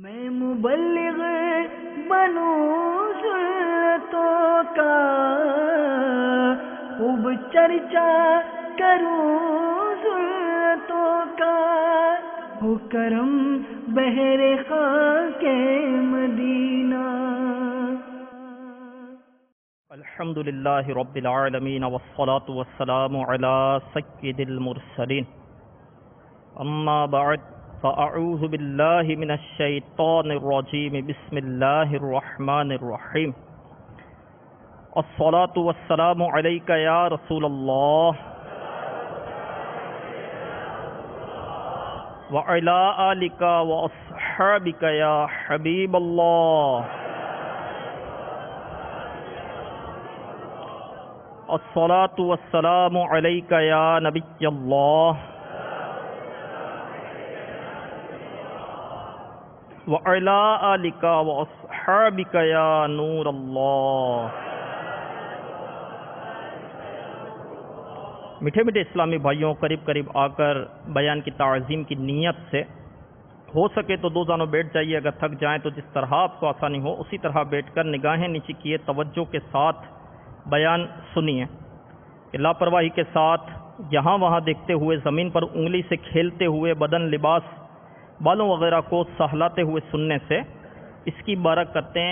میں مبلغ بنوں سنتوں کا، خوب چرچا کروں سنتوں کا، ہو کرم بہر خاک مدینہ۔ الحمد للہ رب العالمین والصلاة والسلام علی سید المرسلین، اما بعد فاعوذ باللہ من الشیطان الرجیم، بسم اللہ الرحمن الرحیم۔ الصلاة والسلام علیک یا رسول اللہ وعلی آلک واصحابک یا حبیب اللہ۔ الصلاة والسلام علیک یا نبی اللہ وعلی آلک واصحابک یا نور اللہ۔ میٹھے میٹھے اسلامی بھائیوں، قریب قریب آ کر بیان کی تعظیم کی نیت سے ہو سکے تو دو زانوں بیٹھ جائیے، اگر تھک جائیں تو جس طرح آپ کو آسانی ہو اسی طرح بیٹھ کر نگاہیں نیچی کیے توجہ کے ساتھ بیان سنیے کہ لاپرواہی کے ساتھ یہاں وہاں دیکھتے ہوئے، زمین پر انگلی سے کھیلتے ہوئے، بدن لباس بالوں وغیرہ کو سہلاتے ہوئے سننے سے اس کی برکتیں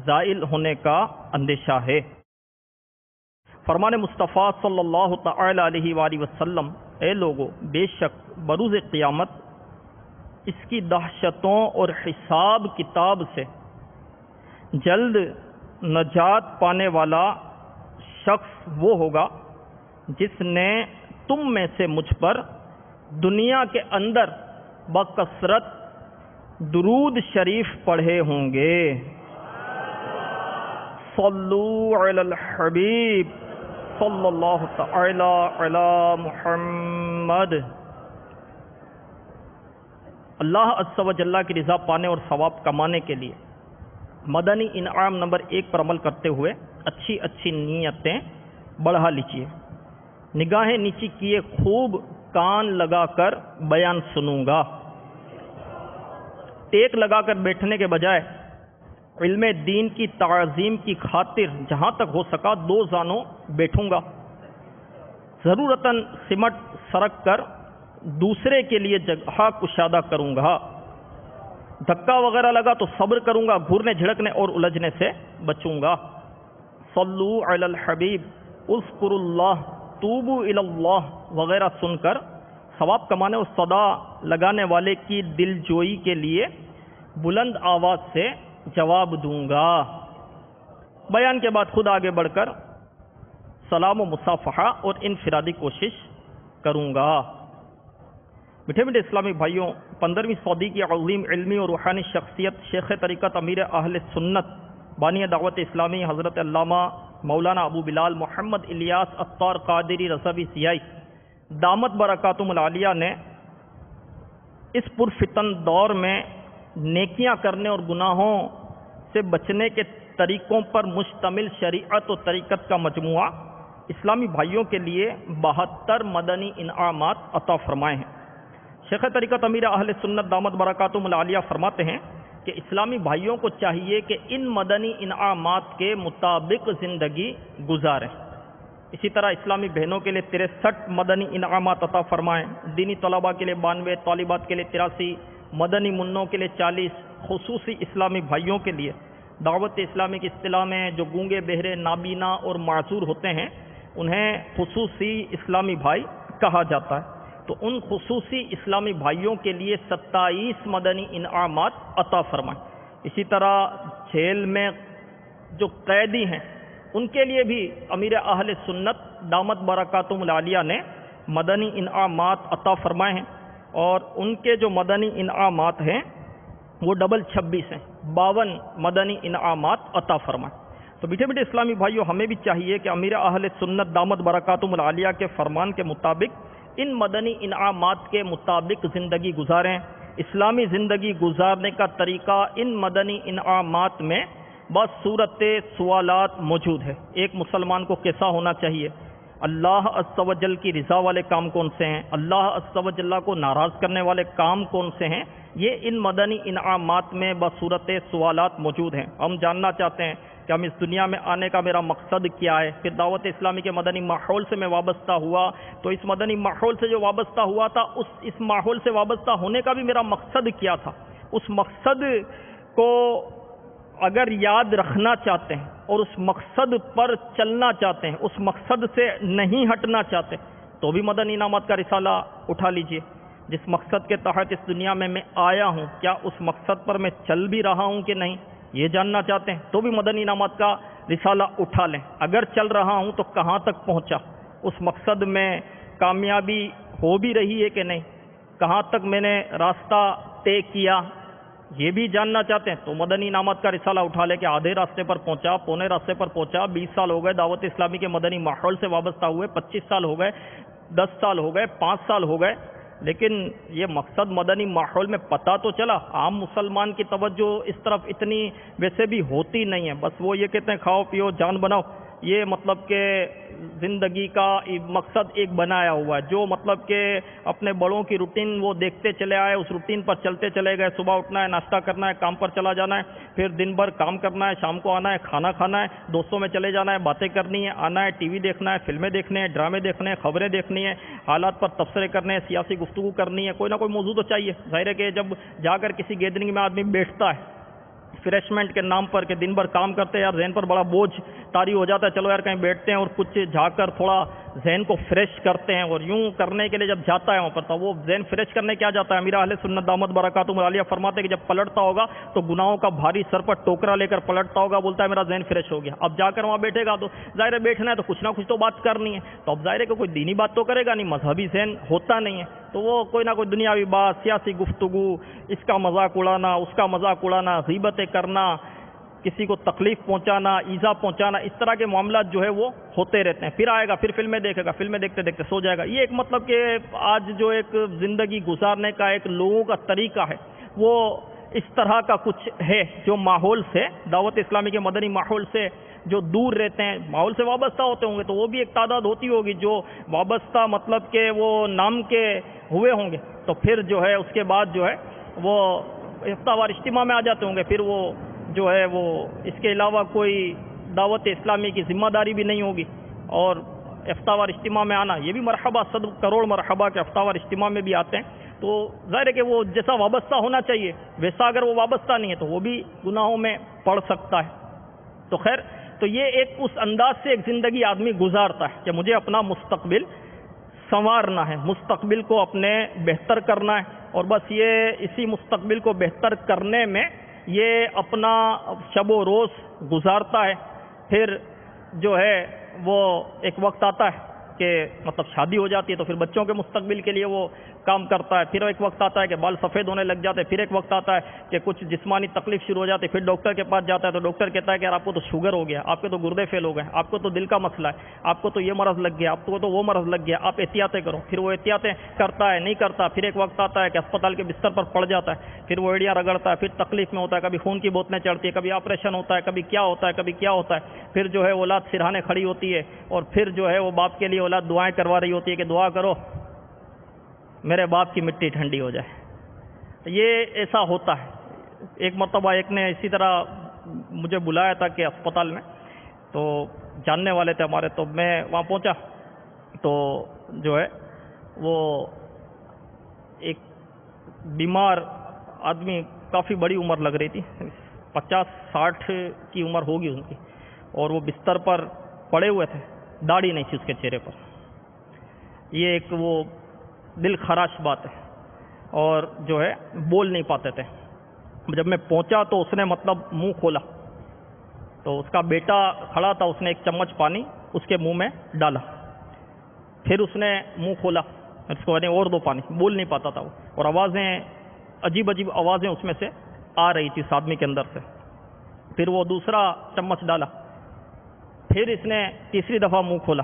زائل ہونے کا اندیشہ ہے۔ فرمان مصطفیٰ صلی اللہ تعالی علیہ وآلہ وسلم، اے لوگو، بے شک بروز قیامت اس کی دہشتوں اور حساب کتاب سے جلد نجات پانے والا شخص وہ ہوگا جس نے تم میں سے مجھ پر دنیا کے اندر بکثرت درود شریف پڑھے ہوں گے۔ صلو علی الحبیب صلی اللہ تعالی علی محمد۔ اللہ عز و جل کی رضا پانے اور ثواب کمانے کے لیے مدنی انعام نمبر 1 پر عمل کرتے ہوئے اچھی اچھی نیتیں بڑھا لیجیے۔ نگاہیں نیچی کیے خوب کان لگا کر بیان سنوں گا۔ ٹیک لگا کر بیٹھنے کے بجائے علم دین کی تعظیم کی خاطر جہاں تک ہو سکا 2 زانوں بیٹھوں گا۔ ضرورتاً سمٹ سرک کر دوسرے کے لیے جگہ کشادہ کروں گا۔ دھکا وغیرہ لگا تو صبر کروں گا، گھورنے جھڑکنے اور الجھنے سے بچوں گا۔ صلو علی الحبیب، اذکروا اللہ، توبوا الی اللہ وغیرہ سن کر ثواب کمانے اور صدا لگانے والے کی دل جوئی کے لیے بلند آواز سے جواب دوں گا۔ بیان کے بعد خود آگے بڑھ کر سلام و مصافحہ اور انفرادی کوشش کروں گا۔ میٹھے میٹھے اسلامی بھائیوں، 15ویں صدی کی عظیم علمی اور روحانی شخصیت شیخ طریقت امیر اہل سنت بانی دعوت اسلامی حضرت علامہ مولانا ابو بلال محمد الیاس عطار قادری رضوی سیائی دامت برکاتہم العالیہ نے اس پرفتن دور میں نیکیاں کرنے اور گناہوں سے بچنے کے طریقوں پر مشتمل شریعت و طریقت کا مجموعہ اسلامی بھائیوں کے لیے 72 مدنی انعامات عطا فرمائے ہیں۔ شیخ طریقت امیر اہل سنت دامت برکاتہم العالیہ فرماتے ہیں کہ اسلامی بھائیوں کو چاہیے کہ ان مدنی انعامات کے مطابق زندگی گزاریں۔ اسی طرح اسلامی بہنوں کے لیے 63 مدنی انعامات عطا فرمائیں، دینی طلباء کے لیے 92، طالبات کے لیے 83، مدنی منوں کے لیے 40، خصوصی اسلامی بھائیوں کے لیے دعوت اسلامی کی اصطلاح میں جو گونگے، بہرے، نابینا اور معذور ہوتے ہیں انہیں خصوصی اسلامی بھائی کہا جاتا ہے، تو ان خصوصی اسلامی بھائیوں کے لیے 27 مدنی انعامات عطا فرمائیں۔ اسی طرح جیل میں جو قیدی ہیں ان کے لیے بھی امیر اہل سنت دامت برکاتہم العالیہ نے مدنی انعامات عطا فرمائے ہیں، اور ان کے جو مدنی انعامات ہیں وہ ڈبل 26 ہیں، 52 مدنی انعامات عطا فرمائیں۔ تو میٹھے میٹھے اسلامی بھائیوں، ہمیں بھی چاہیے کہ امیر اہل سنت دامت برکاتہم العالیہ کے فرمان کے مطابق ان مدنی انعامات کے مطابق زندگی گزاریں۔ اسلامی زندگی گزارنے کا طریقہ ان مدنی انعامات میں بس صورت سوالات موجود ہے۔ ایک مسلمان کو کیسا ہونا چاہیے؟ اللہ عز و جل کی رضا والے کام کون سے ہیں؟ اللہ عز و جل کو ناراض کرنے والے کام کون سے ہیں؟ یہ ان مدنی انعامات میں بصورت سوالات موجود ہیں. ہم جاننا چاہتے ہیں کہ ہم اس دنیا میں آنے کا میرا مقصد کیا ہے. پھر دعوت اسلامی کے مدنی ماحول سے میں وابستہ ہوا تو اس مدنی ماحول سے جو وابستہ ہوا تھا اس ماحول سے وابستہ ہونے کا بھی میرا مقصد کیا تھا. اس مقصد کو اگر یاد رکھنا چاہتے ہیں اور اس مقصد پر چلنا چاہتے ہیں, اس مقصد سے نہیں ہٹنا چاہتے, تو بھی مدنی انعامات کا رسالہ اٹھا لیجئے. جس مقصد کے تحت اس دنیا میں آیا ہوں, کیا اس مقصد پر میں چل بھی رہا ہوں کہ نہیں, یہ جاننا چاہتے ہیں تو بھی مدنی انعامات کا رسالہ اٹھا لیں. اگر چل رہا ہوں تو کہاں تک پہنچا, اس مقصد میں کامیابی ہو بھی رہی ہے کہ نہیں, کہاں تک میں نے راستہ طے کیا, یہ بھی جاننا چاہتے ہیں تو مدنی انعامات کا رسالہ اٹھا لے کہ آدھے راستے پر پہنچا, پونے راستے پر پہنچا, 20 سال ہو گئے دعوت اسلامی کے مدنی ماحول سے وابستہ ہوئے, 25 سال ہو گئے, 10 سال ہو گئے, 5 سال ہو گئے, لیکن یہ مقصد مدنی ماحول میں پتہ تو چلا. عام مسلمان کی توجہ اس طرف اتنی ویسے بھی ہوتی نہیں ہے, بس وہ یہ کہتے ہیں کھاؤ پیو جان بناؤ. یہ مطلب کہ زندگی کا مقصد ایک بنایا ہوا ہے, جو مطلب کہ اپنے بڑوں کی روٹین وہ دیکھتے چلے آئے, اس روٹین پر چلتے چلے گئے. صبح اٹھنا ہے, ناشتہ کرنا ہے, کام پر چلا جانا ہے, پھر دن بھر کام کرنا ہے, شام کو آنا ہے, کھانا کھانا ہے, دوستوں میں چلے جانا ہے, باتیں کرنی ہے, آنا ہے, ٹی وی دیکھنا ہے, فلمیں دیکھنے ہیں, ڈرامے دیکھنے ہیں, خبریں دیکھنی ہیں, حالات پر تبصرے کرنے ہیں, سیاسی گفتگو کرنی ہے. کوئی نہ کوئی موضوع تو چاہیے. ظاہر ہے کہ جب جا کر کسی گیدرنگ میں آدمی بیٹھتا ہے فریشمنٹ کے نام پر کہ دن بھر کام کرتے ہیں, یار ذہن پر بڑا بوجھ طاری ہو جاتا ہے, چلو یار کہیں بیٹھتے ہیں اور کچھ جا کر تھوڑا ذہن کو فریش کرتے ہیں. اور یوں کرنے کے لیے جب جاتا ہے وہاں پر تو وہ ذہن فریش کرنے کیا جاتا ہے, میرا اہل سنت دامت برکاتہم العالیہ فرماتے ہیں کہ جب پلٹتا ہوگا تو گناہوں کا بھاری سر پر ٹوکرا لے کر پلٹتا ہوگا, بولتا ہے میرا ذہن فریش ہو گیا. اب جا کر وہاں بیٹھے گا تو ظاہر ہے بیٹھنا ہے تو کچھ نہ کچھ تو بات کرنی ہے, تو اب ظاہر ہے کہ کوئی دینی بات تو کرے گا نہیں, مذہبی ذہن ہوتا نہیں ہے, تو وہ کوئی نہ کوئی دنیاوی بات, سیاسی گفتگو, اس کا مذاق اڑانا, اس کا مذاق اڑانا, غیبتیں کرنا, کسی کو تکلیف پہنچانا, ایذا پہنچانا, اس طرح کے معاملات جو ہے وہ ہوتے رہتے ہیں. پھر آئے گا, پھر فلمیں دیکھے گا, فلمیں دیکھتے دیکھتے سو جائے گا. یہ ایک مطلب کہ آج جو ایک زندگی گزارنے کا ایک لوگوں کا طریقہ ہے, وہ اس طرح کا کچھ ہے جو ماحول سے, دعوت اسلامی کے مدنی ماحول سے جو دور رہتے ہیں, ماحول سے وابستہ ہوتے ہوں گے تو وہ بھی ایک تعداد ہوتی ہوگی جو وابستہ مطلب کہ وہ نام کے ہوئے ہوں گے, تو پھر جو ہے اس کے بعد جو ہے وہ ہفتہ وار اجتماع میں آ جاتے ہوں گے. پھر وہ جو ہے وہ اس کے علاوہ کوئی دعوت اسلامی کی ذمہ داری بھی نہیں ہوگی, اور ہفتہ وار اجتماع میں آنا یہ بھی مرحبا, 100 کروڑ مرحبا کے ہفتہ وار اجتماع میں بھی آتے ہیں. تو ظاہر ہے کہ وہ جیسا وابستہ ہونا چاہیے ویسا اگر وہ وابستہ نہیں ہے تو وہ بھی گناہوں میں پڑ سکتا ہے. تو خیر, تو یہ ایک اس انداز سے ایک زندگی آدمی گزارتا ہے کہ مجھے اپنا مستقبل سنوارنا ہے, مستقبل کو اپنے بہتر کرنا ہے, اور بس یہ اسی مستقبل کو بہتر کرنے میں یہ اپنا شب و روز گزارتا ہے. پھر جو ہے وہ ایک وقت آتا ہے کہ مطلب شادی ہو جاتی ہے تو پھر بچوں کے مستقبل کے لیے وہ کام کرتا ہے. پھر ایک وقت آتا ہے کہ بال سفید ہونے لگ جاتے ہیں. پھر ایک وقت آتا ہے کہ کچھ جسمانی تکلیف شروع ہو جاتی ہے. پھر ڈاکٹر کے پاس جاتا ہے تو ڈاکٹر کہتا ہے کہ یار آپ کو تو شوگر ہو گیا, آپ کے تو گردے فیل ہو گئے, آپ کو تو دل کا مسئلہ ہے, آپ کو تو یہ مرض لگ گیا, آپ کو تو وہ مرض لگ گیا, آپ احتیاطیں کرو. پھر وہ احتیاطیں کرتا ہے, نہیں کرتا. پھر ایک وقت آتا ہے کہ اسپتال کے بستر پر پڑ جاتا ہے, پھر وہ ایڑیاں رگڑتا ہے, پھر تکلیف میں ہوتا ہے, کبھی خون کی بوتلیں چڑھتی ہے, کبھی آپریشن ہوتا ہے, کبھی کیا ہوتا ہے, کبھی کیا ہوتا ہے. پھر جو ہے اولاد سرہانے کھڑی ہوتی ہے, اور پھر جو ہے وہ باپ کے لیے اولاد دعائیں کروا رہی ہوتی ہے کہ دعا کرو میرے باپ کی مٹی ٹھنڈی ہو جائے. یہ ایسا ہوتا ہے. ایک مرتبہ ایک نے اسی طرح مجھے بلایا تھا کہ اسپتال میں, تو جاننے والے تھے ہمارے, تو میں وہاں پہنچا تو جو ہے وہ ایک بیمار آدمی, کافی بڑی عمر لگ رہی تھی, 50-60 کی عمر ہوگی ان کی, اور وہ بستر پر پڑے ہوئے تھے, داڑھی نہیں تھی اس کے چہرے پر. یہ ایک وہ دل خراش بات ہے, اور جو ہے بول نہیں پاتے تھے. جب میں پہنچا تو اس نے مطلب منہ کھولا, تو اس کا بیٹا کھڑا تھا, اس نے ایک چمچ پانی اس کے منہ میں ڈالا, پھر اس نے منہ کھولا, اس کو اور دو پانی. بول نہیں پاتا تھا وہ, اور آوازیں عجیب عجیب آوازیں اس میں سے آ رہی تھی اس آدمی کے اندر سے. پھر وہ دوسرا چمچ ڈالا, پھر اس نے تیسری دفعہ منہ کھولا.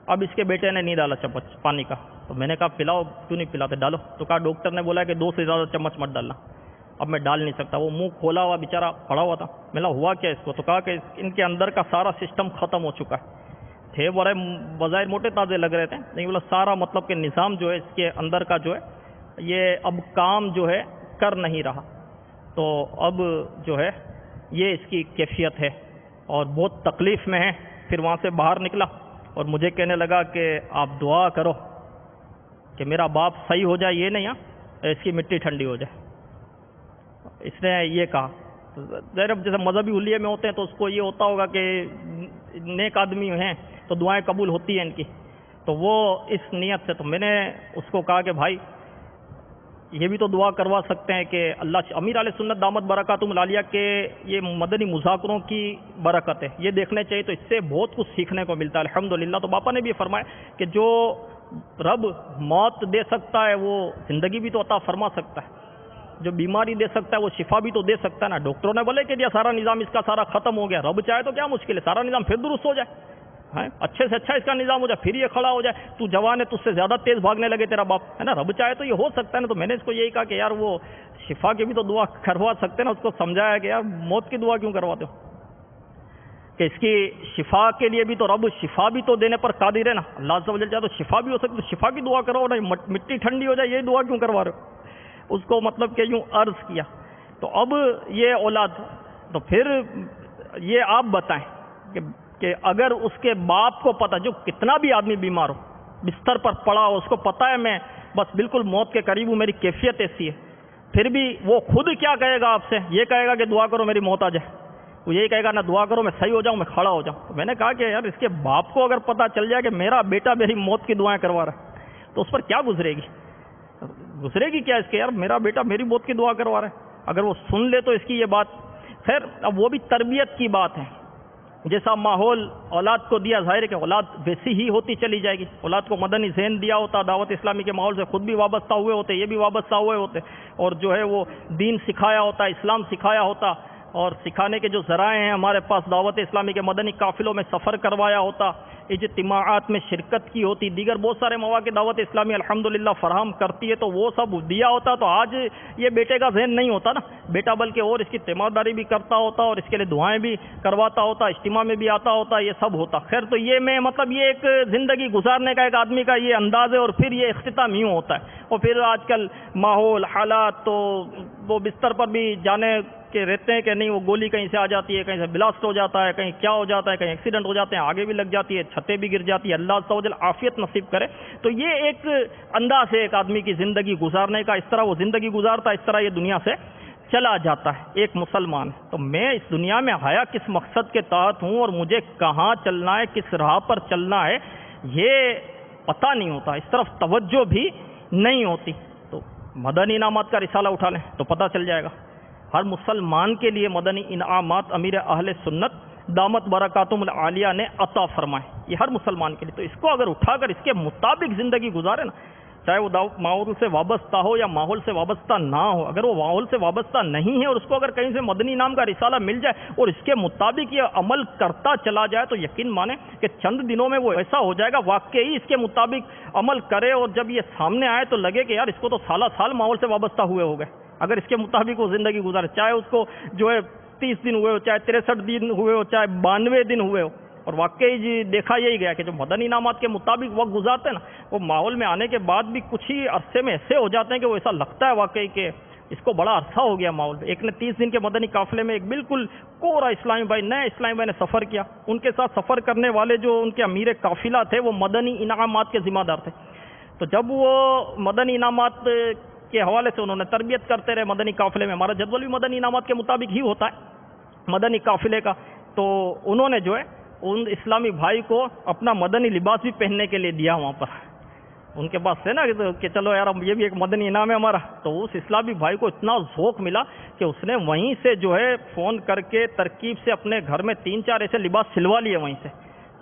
اب اس کے بیٹے نے نہیں ڈالا چمچ پانی کا, تو میں نے کہا پلاؤ, کیوں نہیں پلاتے, ڈالو. تو کہا ڈاکٹر نے بولا کہ 2 سے زیادہ چمچ مت ڈالنا. اب میں ڈال نہیں سکتا, وہ منہ کھولا ہوا بیچارہ پڑا ہوا تھا. میں نے ہوا کیا اس کو, تو کہا کہ ان کے اندر کا سارا سسٹم ختم ہو چکا ہے. تھے بڑے بظاہر موٹے تازے لگ رہے تھے, لیکن بولا سارا مطلب کہ نظام جو ہے اس کے اندر کا جو ہے یہ اب کام جو ہے کر نہیں رہا. تو اب جو ہے یہ اس کی کیفیت ہے اور بہت تکلیف میں ہے. پھر وہاں سے باہر نکلا اور مجھے کہنے لگا کہ آپ دعا کرو کہ میرا باپ صحیح ہو جائے, یہ نہیں اس کی مٹی ٹھنڈی ہو جائے. اس نے یہ کہا. جیسے مذہبی حلیے میں ہوتے ہیں تو اس کو یہ ہوتا ہوگا کہ نیک آدمی ہیں تو دعائیں قبول ہوتی ہیں ان کی, تو وہ اس نیت سے. تو میں نے اس کو کہا کہ بھائی یہ بھی تو دعا کروا سکتے ہیں کہ اللہ امیر علیہ سنت دامت برکاتہم العالیہ کے یہ مدنی مذاکروں کی برکت ہے, یہ دیکھنے چاہیے. تو اس سے بہت کچھ سیکھنے کو ملتا ہے الحمدللہ. تو باپا نے بھی فرمایا کہ جو رب موت دے سکتا ہے وہ زندگی بھی تو عطا فرما سکتا ہے, جو بیماری دے سکتا ہے وہ شفا بھی تو دے سکتا ہے نا. ڈاکٹروں نے بولے کہ یہ سارا نظام اس کا سارا ختم ہو گیا, رب چاہے تو کیا مشکل ہے, سارا نظام پھر درست ہو جائے, اچھے سے اچھا اس کا نظام ہو جائے, پھر یہ کھڑا ہو جائے. تو جوان ہے, تجھ سے زیادہ تیز بھاگنے لگے تیرا باپ, ہے نا, رب چاہے تو یہ ہو سکتا ہے نا. تو میں نے اس کو یہی کہا کہ یار وہ شفا کی بھی تو دعا کروا سکتے ہیں نا. اس کو سمجھایا کہ یار موت کی دعا کیوں کرواتے ہو, کہ اس کی شفا کے لیے بھی تو رب شفا بھی تو دینے پر قادر ہے نا. اللہ عز و جل چاہے تو شفا بھی ہو سکتی, تو شفا کی دعا کرو نا, مٹی ٹھنڈی ہو جائے یہ دعا کیوں کروا رہے ہو. اس کو مطلب کہ یوں عرض کیا. تو اب یہ اولاد, تو پھر یہ آپ بتائیں کہ اگر اس کے باپ کو پتہ, جو کتنا بھی آدمی بیمار ہو, بستر پر پڑا ہو, اس کو پتہ ہے میں بس بالکل موت کے قریب ہوں, میری کیفیت ایسی ہے, پھر بھی وہ خود کیا کہے گا آپ سے, یہ کہے گا کہ دعا کرو میری موت آ جائے. وہ یہی کہے گا نا دعا کرو میں صحیح ہو جاؤں, میں کھڑا ہو جاؤں. تو میں نے کہا کہ یار اس کے باپ کو اگر پتہ چل جائے کہ میرا بیٹا میری موت کی دعائیں کروا رہا ہے تو اس پر کیا گزرے گی کیا اس کے, یار میرا بیٹا میری موت کی دعا کروا رہا ہے. اگر وہ سن لے تو اس کی یہ بات, خیر اب وہ بھی تربیت کی بات ہے. جیسا ماحول اولاد کو دیا, ظاہر ہے کہ اولاد ویسی ہی ہوتی چلی جائے گی. اولاد کو مدنی ذہن دیا ہوتا, دعوت اسلامی کے ماحول سے خود بھی وابستہ ہوئے ہوتے, یہ بھی وابستہ ہوئے ہوتے, اور جو ہے وہ دین سکھایا ہوتا, اسلام سکھایا ہوتا, اور سکھانے کے جو ذرائع ہیں ہمارے پاس, دعوت اسلامی کے مدنی قافلوں میں سفر کروایا ہوتا, اجتماعات میں شرکت کی ہوتی, دیگر بہت سارے مواقع دعوت اسلامی الحمدللہ فراہم کرتی ہے, تو وہ سب دیا ہوتا. تو آج یہ بیٹے کا ذہن نہیں ہوتا نا, بیٹا بلکہ اور اس کی تیمارداری بھی کرتا ہوتا, اور اس کے لیے دعائیں بھی کرواتا ہوتا, اجتماع میں بھی آتا ہوتا, یہ سب ہوتا. خیر تو یہ میں مطلب یہ ایک زندگی گزارنے کا ایک آدمی کا یہ انداز ہے, اور پھر یہ اختتام یوں ہوتا ہے. اور پھر آج کل ماحول حالات تو وہ بستر پر بھی جانے کہ رہتے ہیں کہ نہیں, وہ گولی کہیں سے آ جاتی ہے, کہیں سے بلاسٹ ہو جاتا ہے, کہیں کیا ہو جاتا ہے, کہیں ایکسیڈنٹ ہو جاتے ہیں, آگے بھی لگ جاتی ہے, چھتیں بھی گر جاتی ہے. اللہ عز و جل عافیت نصیب کرے. تو یہ ایک انداز ہے ایک آدمی کی زندگی گزارنے کا, اس طرح وہ زندگی گزارتا ہے, اس طرح یہ دنیا سے چلا جاتا ہے ایک مسلمان. تو میں اس دنیا میں آیا کس مقصد کے تحت ہوں, اور مجھے کہاں چلنا ہے, کس راہ پر چلنا ہے, یہ پتہ نہیں ہوتا, اس طرف توجہ بھی نہیں ہوتی. تو مدنی انعامات کا رسالہ اٹھا لیں تو پتہ چل جائے گا. ہر مسلمان کے لیے مدنی انعامات امیر اہل سنت دامت برکاتہم العالیہ نے عطا فرمائے, یہ ہر مسلمان کے لیے. تو اس کو اگر اٹھا کر اس کے مطابق زندگی گزارے نا, چاہے وہ ماحول سے وابستہ ہو یا ماحول سے وابستہ نہ ہو, اگر وہ ماحول سے وابستہ نہیں ہے اور اس کو اگر کہیں سے مدنی انعام کا رسالہ مل جائے اور اس کے مطابق یہ عمل کرتا چلا جائے, تو یقین مانیں کہ چند دنوں میں وہ ایسا ہو جائے گا واقعی اس کے مطابق عمل کرے, اور جب یہ سامنے آئے تو لگے کہ یار اس کو تو سالہ سال ماحول سے وابستہ ہوئے ہو گئے, اگر اس کے مطابق وہ زندگی گزارے, چاہے اس کو جو ہے 30 دن ہوئے ہو, چاہے 63 دن ہوئے ہو, چاہے 92 دن ہوئے ہو. اور واقعی جی دیکھا یہی گیا کہ جو مدنی انعامات کے مطابق وقت گزارتے ہیں نا, وہ ماحول میں آنے کے بعد بھی کچھ ہی عرصے میں ایسے ہو جاتے ہیں کہ وہ ایسا لگتا ہے واقعی کہ اس کو بڑا عرصہ ہو گیا ماحول میں. ایک نے 30 دن کے مدنی قافلے میں ایک بالکل کوڑا اسلامی بھائی, نئے اسلامی بھائی نے سفر کیا, ان کے ساتھ سفر کرنے والے جو ان کے امیر قافلہ تھے وہ مدنی انعامات کے ذمہ دار تھے. تو جب وہ مدنی انعامات کے حوالے سے انہوں نے تربیت کرتے رہے مدنی قافلے میں, ہمارا جدول بھی مدنی انعامات کے مطابق ہی ہوتا ہے مدنی قافلے کا, تو انہوں نے جو ہے ان اسلامی بھائی کو اپنا مدنی لباس بھی پہننے کے لیے دیا وہاں پر. ان کے پاس ہے نا کہ چلو یار یہ بھی ایک مدنی انعام ہے ہمارا. تو اس اسلامی بھائی کو اتنا ذوق ملا کہ اس نے وہیں سے جو ہے فون کر کے ترکیب سے اپنے گھر میں 3-4 ایسے لباس سلوا لیے وہیں سے,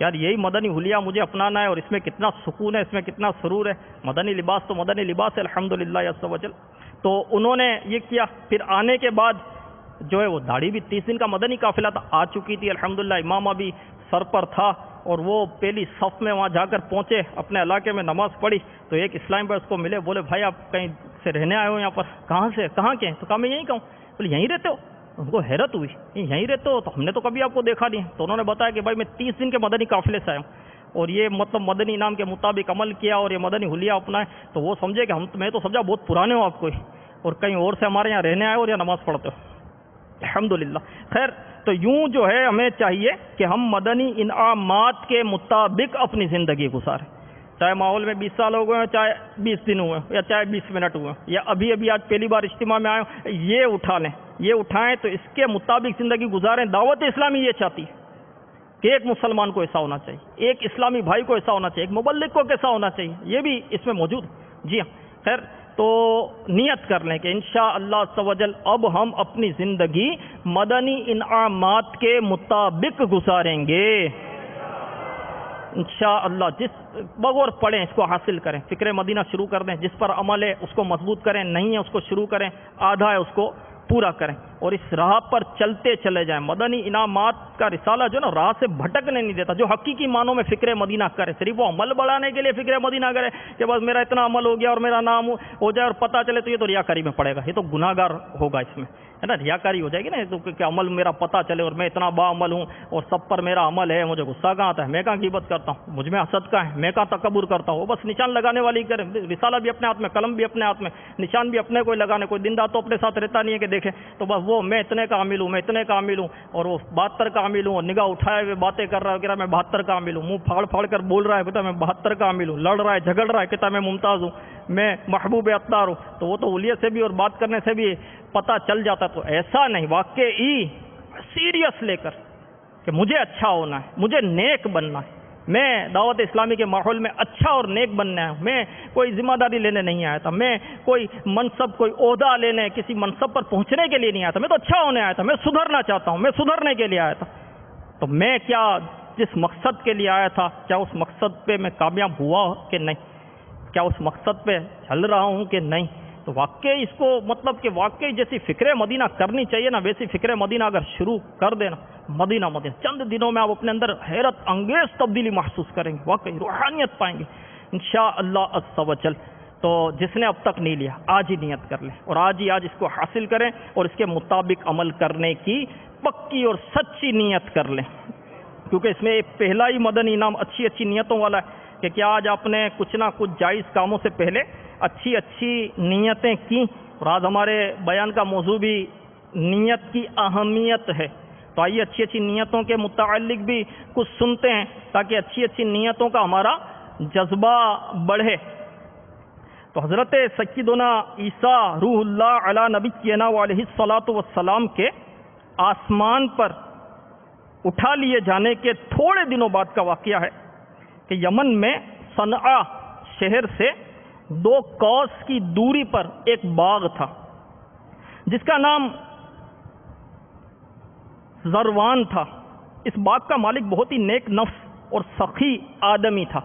یار یہی مدنی حلیہ مجھے اپنانا ہے, اور اس میں کتنا سکون ہے, اس میں کتنا سرور ہے. مدنی لباس تو مدنی لباس ہے الحمدللہ عز و جل. تو انہوں نے یہ کیا. پھر آنے کے بعد جو ہے وہ داڑھی بھی 30 دن کا مدنی قافلہ تھا, آ چکی تھی الحمدللہ, امام ابھی سر پر تھا, اور وہ پہلی صف میں وہاں جا کر پہنچے, اپنے علاقے میں نماز پڑھی. تو ایک اسلام بھائی اس کو ملے, بولے بھائی آپ کہیں سے رہنے آئے ہو یہاں پر, کہاں سے, کہاں کے ہیں؟ تو کہا میں یہیں کہوں. بولے یہیں رہتے ہو؟ ان کو حیرت ہوئی, یہیں رہتے ہو, تو ہم نے تو کبھی آپ کو دیکھا نہیں. تو انہوں نے بتایا کہ بھائی میں 30 دن کے مدنی قافلے سے آیا ہوں, اور یہ مطلب مدنی انعام کے مطابق عمل کیا اور یہ مدنی حلیہ اپنا ہے. تو وہ سمجھے کہ میں تو سمجھا بہت پرانے ہو آپ کو, اور کہیں اور سے ہمارے یہاں رہنے آئے اور یا نماز پڑھتے ہو. الحمدللہ. خیر تو یوں جو ہے ہمیں چاہیے کہ ہم مدنی انعامات کے مطابق اپنی زندگی گزاریں، چاہے ماحول میں 20 سال ہو گئے ہیں، چاہے 20 دن ہوئے یا چاہے 20 منٹ ہوئے یا ابھی آج پہلی بار اجتماع میں آئے ہوں، یہ اٹھا لیں، یہ اٹھائیں تو اس کے مطابق زندگی گزاریں. دعوت اسلامی یہ چاہتی ہے کہ ایک مسلمان کو ایسا ہونا چاہیے، ایک اسلامی بھائی کو ایسا ہونا چاہیے، ایک مبلغ کو کیسا ہونا چاہیے، یہ بھی اس میں موجود ہے. جی ہاں. خیر تو نیت کر لیں کہ انشاءاللہ عز و جل اب ہم اپنی زندگی مدنی انعامات کے مطابق گزاریں گے انشاءاللہ. جس بغور پڑھیں اس کو حاصل کریں، فکر مدینہ شروع کر دیں، جس پر عمل ہے اس کو مضبوط کریں، نہیں ہے اس کو شروع کریں، آدھا ہے اس کو پورا کریں اور اس راہ پر چلتے چلے جائیں. مدنی انعامات کا رسالہ جو نا راہ سے بھٹکنے نہیں دیتا. جو حقیقی معنوں میں فکر مدینہ کرے، صرف وہ عمل بڑھانے کے لیے فکر مدینہ کرے کہ بس میرا اتنا عمل ہو گیا اور میرا نام ہو جائے اور پتہ چلے، تو یہ تو ریاکاری میں پڑے گا، یہ تو گناہ گار ہوگا، اس میں ہے نا ریاکاری ہو جائے گی نا. تو کہ عمل میرا پتہ چلے اور میں اتنا با عمل ہوں اور سب پر میرا عمل ہے، مجھے غصہ کہاں آتا ہے، میں کہاں غیبت کرتا ہوں، مجھ میں حسد کہاں ہے، میں کہاں تکبر کرتا ہوں. وہ بس نشان لگانے والی کرے. رسالہ بھی اپنے ہاتھ میں، قلم بھی اپنے ہاتھ میں، نشان بھی اپنے کوئی لگانے. کوئی دن رات تو اپنے ساتھ رہتا نہیں ہے کہ دیکھے تو بس وہ میں اتنے کا عامل ہوں، میں اتنے کا عامل ہوں اور وہ 72 کا عامل ہوں اور نگاہ اٹھائے ہوئے باتیں کر رہا ہے کہ میں 72 کا عامل ہوں، منہ پھاڑ پھاڑ کر بول رہا ہے کہتا میں 72 کا عامل ہوں، لڑ رہا ہے جھگڑ رہا ہے کہتا میں ممتاز ہوں، میں محبوب اتار ہوں. تو وہ تو اولیاء سے بھی اور بات کرنے سے بھی پتہ چل جاتا. تو ایسا نہیں، واقعی سیریس لے کر کہ مجھے اچھا ہونا ہے، مجھے نیک بننا ہے، میں دعوت اسلامی کے ماحول میں اچھا اور نیک بننا ہے. میں کوئی ذمہ داری لینے نہیں آیا تھا، میں کوئی منصب کوئی عہدہ لینے کسی منصب پر پہنچنے کے لیے نہیں آیا تھا، میں تو اچھا ہونے آیا تھا، میں سدھرنا چاہتا ہوں، میں سدھرنے کے لیے آیا تھا. تو میں کیا جس مقصد کے لیے آیا تھا کیا اس مقصد پہ میں کامیاب ہوا کہ نہیں، کیا اس مقصد پہ چل رہا ہوں کہ نہیں. تو واقعی اس کو مطلب کہ واقعی جیسی فکر مدینہ کرنی چاہیے نا، ویسی فکر مدینہ اگر شروع کر دینا، مدینہ چند دنوں میں آپ اپنے اندر حیرت انگیز تبدیلی محسوس کریں گے، واقعی روحانیت پائیں گے انشاءاللہ عز و جل. تو جس نے اب تک نہیں لیا آج ہی نیت کر لیں اور آج اس کو حاصل کریں اور اس کے مطابق عمل کرنے کی پکی اور سچی نیت کر لیں. کیونکہ اس میں ایک پہلا ہی مدنی انعام اچھی نیتوں والا ہے کہ کیا آج آپ نے کچھ نہ کچھ جائز کاموں سے پہلے اچھی نیتیں کی. اور آج ہمارے بیان کا موضوع بھی نیت کی اہمیت ہے. تو آئیے اچھی نیتوں کے متعلق بھی کچھ سنتے ہیں تاکہ اچھی نیتوں کا ہمارا جذبہ بڑھے. تو حضرت سیدنا عیسیٰ روح اللہ علی نبینا علیہ الصلاۃ والسلام کے آسمان پر اٹھا لیے جانے کے تھوڑے دنوں بعد کا واقعہ ہے کہ یمن میں صنعاء شہر سے 2 کوس کی دوری پر ایک باغ تھا جس کا نام زروان تھا. اس باغ کا مالک بہت ہی نیک نفس اور سخی آدمی تھا.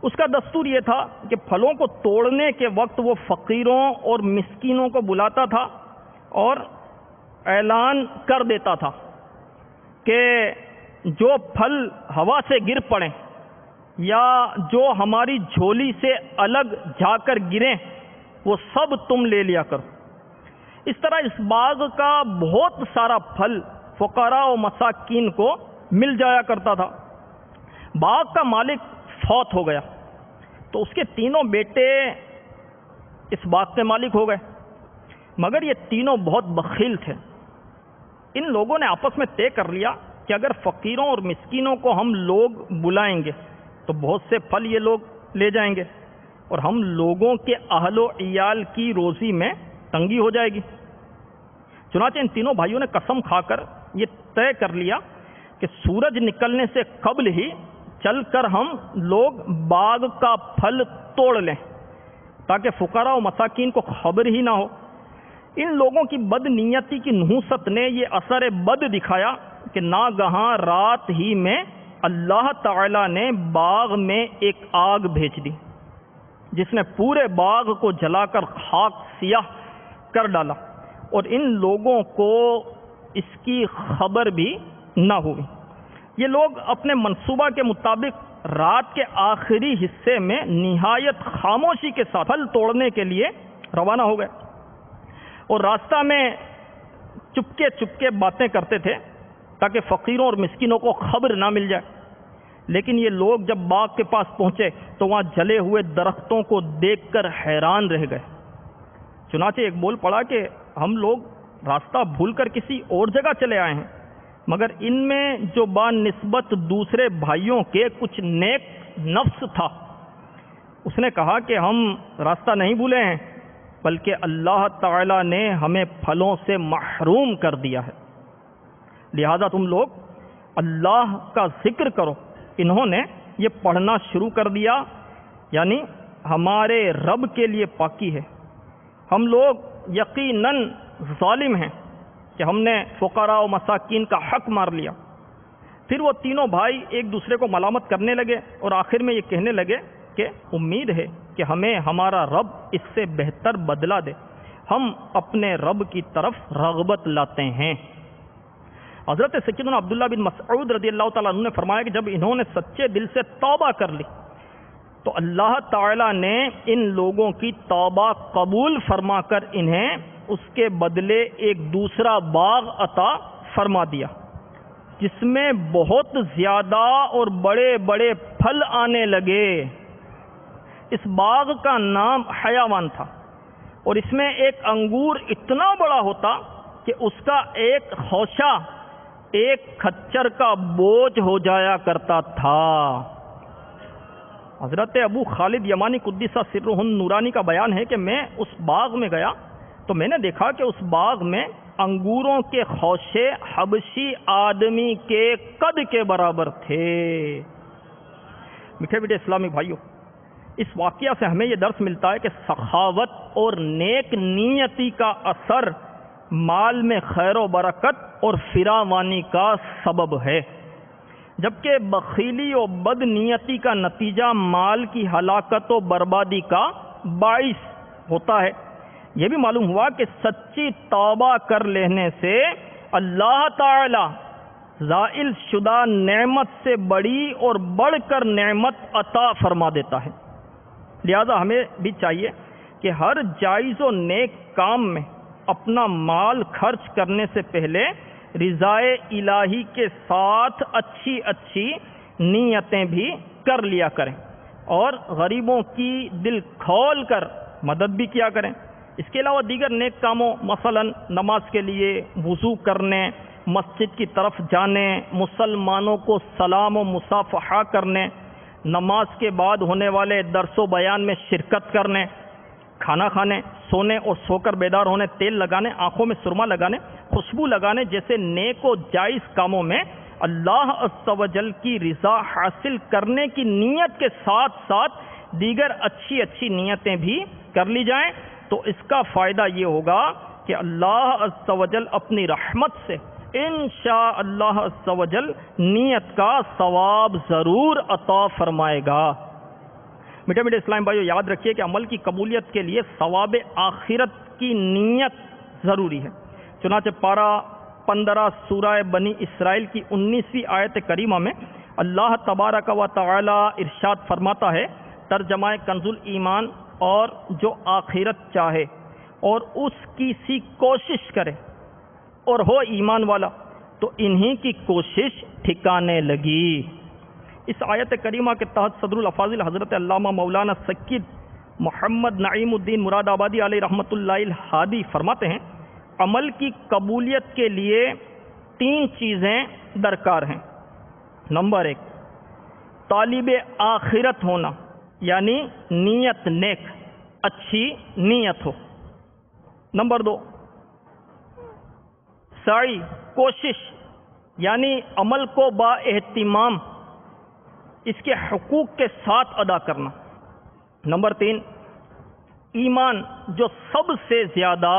اس کا دستور یہ تھا کہ پھلوں کو توڑنے کے وقت وہ فقیروں اور مسکینوں کو بلاتا تھا اور اعلان کر دیتا تھا کہ جو پھل ہوا سے گر پڑیں یا جو ہماری جھولی سے الگ جا کر گریں وہ سب تم لے لیا کرو. اس طرح اس باغ کا بہت سارا پھل فقراء و مساکین کو مل جایا کرتا تھا. باغ کا مالک فوت ہو گیا تو اس کے 3 بیٹے اس باغ کے مالک ہو گئے، مگر یہ تینوں بہت بخیل تھے. ان لوگوں نے آپس میں طے کر لیا کہ اگر فقیروں اور مسکینوں کو ہم لوگ بلائیں گے تو بہت سے پھل یہ لوگ لے جائیں گے اور ہم لوگوں کے اہل و عیال کی روزی میں تنگی ہو جائے گی. چنانچہ ان تینوں بھائیوں نے قسم کھا کر یہ طے کر لیا کہ سورج نکلنے سے قبل ہی چل کر ہم لوگ باغ کا پھل توڑ لیں تاکہ فقراء و مساکین کو خبر ہی نہ ہو. ان لوگوں کی بد نیتی کی نحوست نے یہ اثر بد دکھایا کہ ناگہاں رات ہی میں اللہ تعالی نے باغ میں ایک آگ بھیج دی جس نے پورے باغ کو جلا کر خاک سیاہ کر ڈالا اور ان لوگوں کو اس کی خبر بھی نہ ہوئی. یہ لوگ اپنے منصوبہ کے مطابق رات کے آخری حصے میں نہایت خاموشی کے ساتھ پھل توڑنے کے لیے روانہ ہو گئے اور راستہ میں چپکے باتیں کرتے تھے تاکہ فقیروں اور مسکینوں کو خبر نہ مل جائے. لیکن یہ لوگ جب باغ کے پاس پہنچے تو وہاں جلے ہوئے درختوں کو دیکھ کر حیران رہ گئے. چنانچہ ایک بول پڑا کہ ہم لوگ راستہ بھول کر کسی اور جگہ چلے آئے ہیں، مگر ان میں جو با نسبت دوسرے بھائیوں کے کچھ نیک نفس تھا، اس نے کہا کہ ہم راستہ نہیں بھولے ہیں، بلکہ اللہ تعالی نے ہمیں پھلوں سے محروم کر دیا ہے، لہذا تم لوگ اللہ کا ذکر کرو۔ انہوں نے یہ پڑھنا شروع کر دیا، یعنی ہمارے رب کے لیے پاکی ہے، ہم لوگ یقیناً ظالم ہیں کہ ہم نے فقراء و مساکین کا حق مار لیا۔ پھر وہ تینوں بھائی ایک دوسرے کو ملامت کرنے لگے اور آخر میں یہ کہنے لگے کہ امید ہے کہ ہمیں ہمارا رب اس سے بہتر بدلہ دے، ہم اپنے رب کی طرف رغبت لاتے ہیں۔ حضرت سیدنا عبداللہ بن مسعود رضی اللہ تعالیٰ عنہ نے فرمایا کہ جب انہوں نے سچے دل سے توبہ کر لی تو اللہ تعالیٰ نے ان لوگوں کی توبہ قبول فرما کر انہیں اس کے بدلے ایک دوسرا باغ عطا فرما دیا، جس میں بہت زیادہ اور بڑے بڑے پھل آنے لگے۔ اس باغ کا نام حیوان تھا، اور اس میں ایک انگور اتنا بڑا ہوتا کہ اس کا ایک خوشہ ایک کھچر کا بوجھ ہو جایا کرتا تھا۔ حضرت ابو خالد یمانی قدس سرہ النورانی کا بیان ہے کہ میں اس باغ میں گیا تو میں نے دیکھا کہ اس باغ میں انگوروں کے خوشے حبشی آدمی کے قد کے برابر تھے۔ میٹھے میٹھے اسلامی بھائیوں، اس واقعہ سے ہمیں یہ درس ملتا ہے کہ سخاوت اور نیک نیتی کا اثر مال میں خیر و برکت اور فراوانی کا سبب ہے، جبکہ بخیلی و بد نیتی کا نتیجہ مال کی ہلاکت و بربادی کا باعث ہوتا ہے۔ یہ بھی معلوم ہوا کہ سچی توبہ کر لینے سے اللہ تعالی زائل شدہ نعمت سے بڑی اور بڑھ کر نعمت عطا فرما دیتا ہے۔ لہذا ہمیں بھی چاہیے کہ ہر جائز و نیک کام میں اپنا مال خرچ کرنے سے پہلے رضائے الہی کے ساتھ اچھی اچھی نیتیں بھی کر لیا کریں، اور غریبوں کی دل کھول کر مدد بھی کیا کریں۔ اس کے علاوہ دیگر نیک کاموں، مثلا نماز کے لیے وضو کرنے، مسجد کی طرف جانے، مسلمانوں کو سلام و مصافحہ کرنے، نماز کے بعد ہونے والے درس و بیان میں شرکت کرنے، کھانا کھانے، سونے اور سو کر بیدار ہونے، تیل لگانے، آنکھوں میں سرما لگانے، خوشبو لگانے جیسے نیک و جائز کاموں میں اللہ عز و جل کی رضا حاصل کرنے کی نیت کے ساتھ ساتھ دیگر اچھی اچھی نیتیں بھی کر لی جائیں، تو اس کا فائدہ یہ ہوگا کہ اللہ عز و جل اپنی رحمت سے انشاء اللہ عز و جل نیت کا ثواب ضرور عطا فرمائے گا۔ میٹھے میٹھے اسلام بھائیو، یاد رکھیے کہ عمل کی قبولیت کے لیے ثواب آخرت کی نیت ضروری ہے۔ چنانچہ پارہ 15 سورہ بنی اسرائیل کی 19ویں آیت کریمہ میں اللہ تبارک و تعالی ارشاد فرماتا ہے، ترجمہ کنز الایمان، اور جو آخرت چاہے اور اس کی سی کوشش کرے اور ہو ایمان والا تو انہی کی کوشش ٹھکانے لگی۔ اس آیت کریمہ کے تحت صدر الافاضل حضرت علامہ مولانا سید محمد نعیم الدین مراد آبادی علیہ رحمۃ اللہ الہادی فرماتے ہیں، عمل کی قبولیت کے لیے 3 چیزیں درکار ہیں۔ نمبر 1، طالب آخرت ہونا، یعنی نیت نیک، اچھی نیت ہو۔ نمبر 2، سعی، کوشش، یعنی عمل کو با اہتمام اس کے حقوق کے ساتھ ادا کرنا۔ نمبر 3، ایمان، جو سب سے زیادہ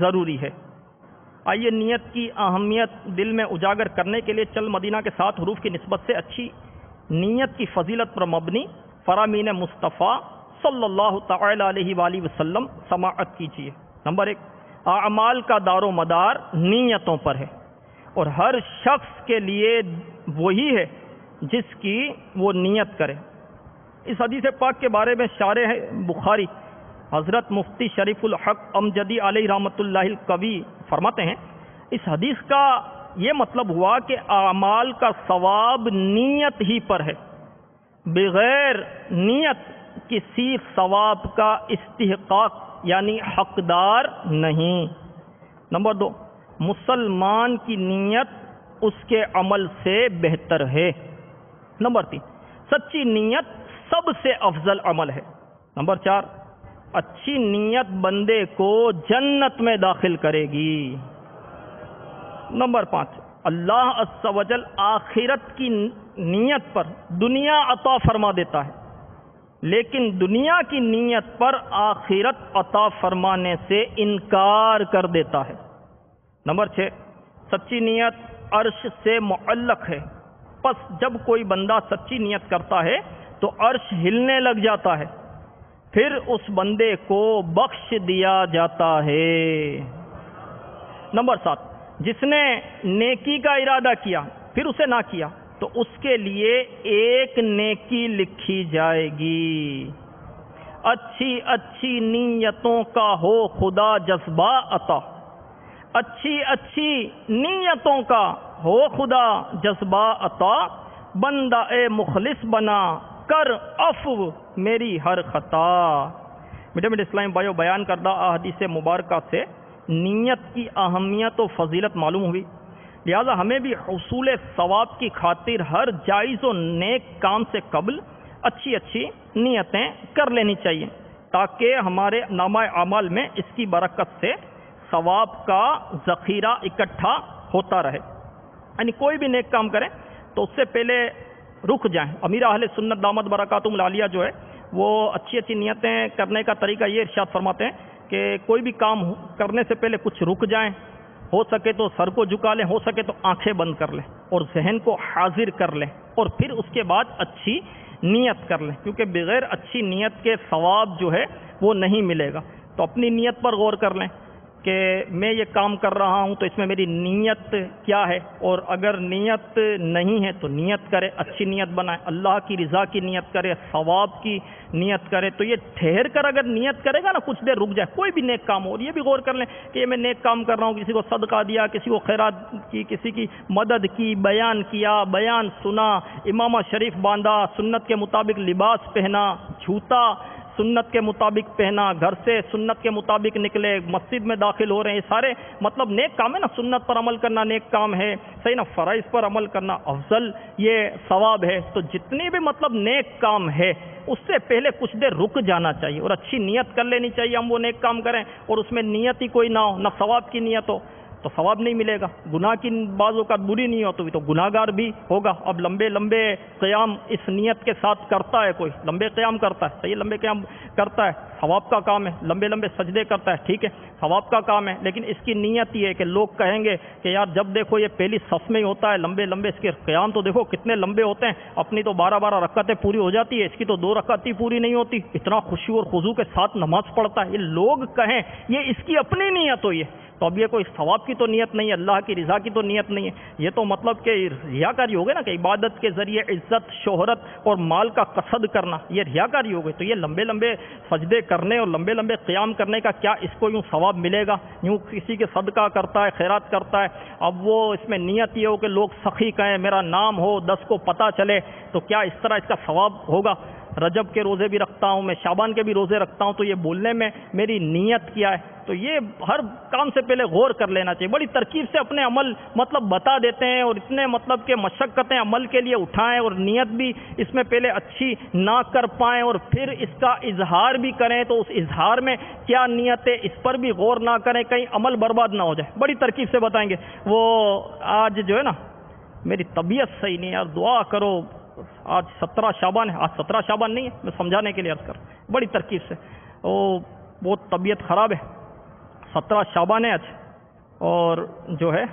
ضروری ہے۔ آئیے نیت کی اہمیت دل میں اجاگر کرنے کے لیے چل مدینہ کے 7 حروف کی نسبت سے اچھی نیت کی فضیلت پر مبنی فرامین مصطفیٰ صلی اللہ تعالی علیہ وآلہ وسلم سماعت کیجیے۔ نمبر 1، اعمال کا دار و مدار نیتوں پر ہے، اور ہر شخص کے لیے وہی ہے جس کی وہ نیت کرے۔ اس حدیث پاک کے بارے میں شارح بخاری حضرت مفتی شریف الحق امجدی علیہ رحمۃ اللہ القوی فرماتے ہیں، اس حدیث کا یہ مطلب ہوا کہ اعمال کا ثواب نیت ہی پر ہے، بغیر نیت کسی ثواب کا استحقاق یعنی حقدار نہیں۔ نمبر 2، مسلمان کی نیت اس کے عمل سے بہتر ہے۔ نمبر 3، سچی نیت سب سے افضل عمل ہے۔ نمبر 4، اچھی نیت بندے کو جنت میں داخل کرے گی۔ نمبر 5، اللہ عز و جل آخرت کی نیت پر دنیا عطا فرما دیتا ہے، لیکن دنیا کی نیت پر آخرت عطا فرمانے سے انکار کر دیتا ہے۔ نمبر 6، سچی نیت عرش سے معلق ہے، پس جب کوئی بندہ سچی نیت کرتا ہے تو عرش ہلنے لگ جاتا ہے، پھر اس بندے کو بخش دیا جاتا ہے۔ نمبر 7، جس نے نیکی کا ارادہ کیا پھر اسے نہ کیا تو اس کے لیے ایک نیکی لکھی جائے گی۔ اچھی اچھی نیتوں کا ہو خدا جذبہ عطا، اچھی اچھی نیتوں کا ہو خدا جذبہ عطا، بندہ اے مخلص بنا کر عفو میری ہر خطا۔ میٹھے میٹھے اسلام بھائیو، بیان کردہ احادیث مبارکہ سے نیت کی اہمیت و فضیلت معلوم ہوئی، لہذا ہمیں بھی حصول ثواب کی خاطر ہر جائز و نیک کام سے قبل اچھی اچھی نیتیں کر لینی چاہیے، تاکہ ہمارے نامہ اعمال میں اس کی برکت سے ثواب کا ذخیرہ اکٹھا ہوتا رہے۔ یعنی کوئی بھی نیک کام کریں تو اس سے پہلے رک جائیں۔ امیر اہل سنت دامت برکاتہم العالیہ جو ہے وہ اچھی اچھی نیتیں کرنے کا طریقہ یہ ارشاد فرماتے ہیں کہ کوئی بھی کام کرنے سے پہلے کچھ رک جائیں، ہو سکے تو سر کو جھکا لیں، ہو سکے تو آنکھیں بند کر لیں اور ذہن کو حاضر کر لیں، اور پھر اس کے بعد اچھی نیت کر لیں، کیونکہ بغیر اچھی نیت کے ثواب جو ہے وہ نہیں ملے گا۔ تو اپنی نیت پر غور کر لیں کہ میں یہ کام کر رہا ہوں تو اس میں میری نیت کیا ہے، اور اگر نیت نہیں ہے تو نیت کرے، اچھی نیت بنائے، اللہ کی رضا کی نیت کرے، ثواب کی نیت کرے۔ تو یہ ٹھہر کر اگر نیت کرے گا نا، کچھ دیر رک جائے، کوئی بھی نیک کام ہو، اور یہ بھی غور کر لیں کہ یہ میں نیک کام کر رہا ہوں، کسی کو صدقہ دیا، کسی کو خیرات کی، کسی کی مدد کی، بیان کیا، بیان سنا، امامہ شریف باندھا، سنت کے مطابق لباس پہنا، جھوتا سنت کے مطابق پہنا، گھر سے سنت کے مطابق نکلے، مسجد میں داخل ہو رہے ہیں، یہ سارے مطلب نیک کام ہے نا۔ سنت پر عمل کرنا نیک کام ہے، صحیح نا، فرائض پر عمل کرنا افضل یہ ثواب ہے۔ تو جتنی بھی مطلب نیک کام ہے اس سے پہلے کچھ دیر رک جانا چاہیے اور اچھی نیت کر لینی چاہیے، ہم وہ نیک کام کریں اور اس میں نیت ہی کوئی نہ ہو، نہ ثواب کی نیت ہو تو ثواب نہیں ملے گا۔ گناہ کی بعض اوقات بری نہیں ہو تو گناہ گار بھی ہوگا۔ اب لمبے لمبے قیام اس نیت کے ساتھ کرتا ہے، کوئی لمبے قیام کرتا ہے، صحیح، لمبے قیام کرتا ہے، ثواب کا کام ہے، لمبے لمبے سجدے کرتا ہے، ٹھیک ہے، ثواب کا کام ہے، لیکن اس کی نیت یہ ہے کہ لوگ کہیں گے کہ یار جب دیکھو یہ پہلی صف میں ہی ہوتا ہے لمبے لمبے، اس کے قیام تو دیکھو کتنے لمبے ہوتے ہیں، اپنی تو 12 رکعتیں پوری ہو جاتی ہے، اس کی تو 2 رکعتیں پوری نہیں ہوتی، اتنا خشوع اور خضوع کے ساتھ نماز پڑھتا ہے۔ یہ لوگ کہیں یہ اس کی اپنی نیت ہوئی ہے، تو اب یہ کوئی ثواب کی تو نیت نہیں ہے، اللہ کی رضا کی تو نیت نہیں ہے، یہ تو مطلب کہ ریاکاری ہو گئی نا، کہ عبادت کے ذریعے عزت، شہرت اور مال کا قصد کرنا، یہ ریاکاری ہو گئی۔ تو یہ لمبے لمبے سجدے کرنے اور لمبے لمبے قیام کرنے کا کیا اس کو یوں ثواب ملے گا؟ یوں کسی کے صدقہ کرتا ہے، خیرات کرتا ہے، اب وہ اس میں نیت یہ ہو کہ لوگ سخی کہیں، میرا نام ہو، 10 کو پتہ چلے، تو کیا اس طرح اس کا ثواب ہوگا؟ رجب کے روزے بھی رکھتا ہوں میں، شعبان کے بھی روزے رکھتا ہوں، تو یہ بولنے میں میری نیت کیا ہے؟ تو یہ ہر کام سے پہلے غور کر لینا چاہیے۔ بڑی ترکیب سے اپنے عمل مطلب بتا دیتے ہیں، اور اتنے مطلب کہ مشقتیں عمل کے لیے اٹھائیں اور نیت بھی اس میں پہلے اچھی نہ کر پائیں اور پھر اس کا اظہار بھی کریں، تو اس اظہار میں کیا نیت ہے اس پر بھی غور نہ کریں، کہیں عمل برباد نہ ہو جائے۔ بڑی ترکیب سے بتائیں گے۔ وہ آج جو ہے نا میری طبیعت صحیح نہیں ہے، یار دعا کرو، آج 17 شعبان ہے، آج 17 شعبان نہیں ہے، میں سمجھانے کے لیے عرض کر، بڑی ترکیب سے بہت طبیعت خراب ہے، 17 شعبان ہے آج، اور جو ہے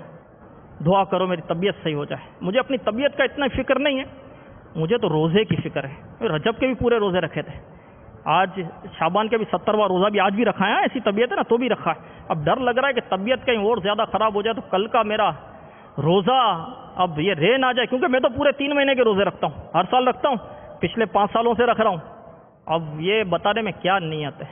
دعا کرو میری طبیعت صحیح ہو جائے۔ مجھے اپنی طبیعت کا اتنا فکر نہیں ہے، مجھے تو روزے کی فکر ہے۔ رجب کے بھی پورے روزے رکھے تھے، آج شعبان کے بھی 70واں روزہ بھی آج بھی رکھا ہے، ایسی طبیعت ہے نا تو بھی رکھا ہے۔ اب ڈر لگ رہا ہے کہ طبیعت کہیں اور زیادہ خراب ہو جائے تو کل کا میرا روزہ اب یہ رہ نہ جائے، کیونکہ میں تو پورے 3 مہینے کے روزے رکھتا ہوں، ہر سال رکھتا ہوں، پچھلے 5 سالوں سے رکھ رہا ہوں۔ اب یہ بتانے میں کیا نیت ہے؟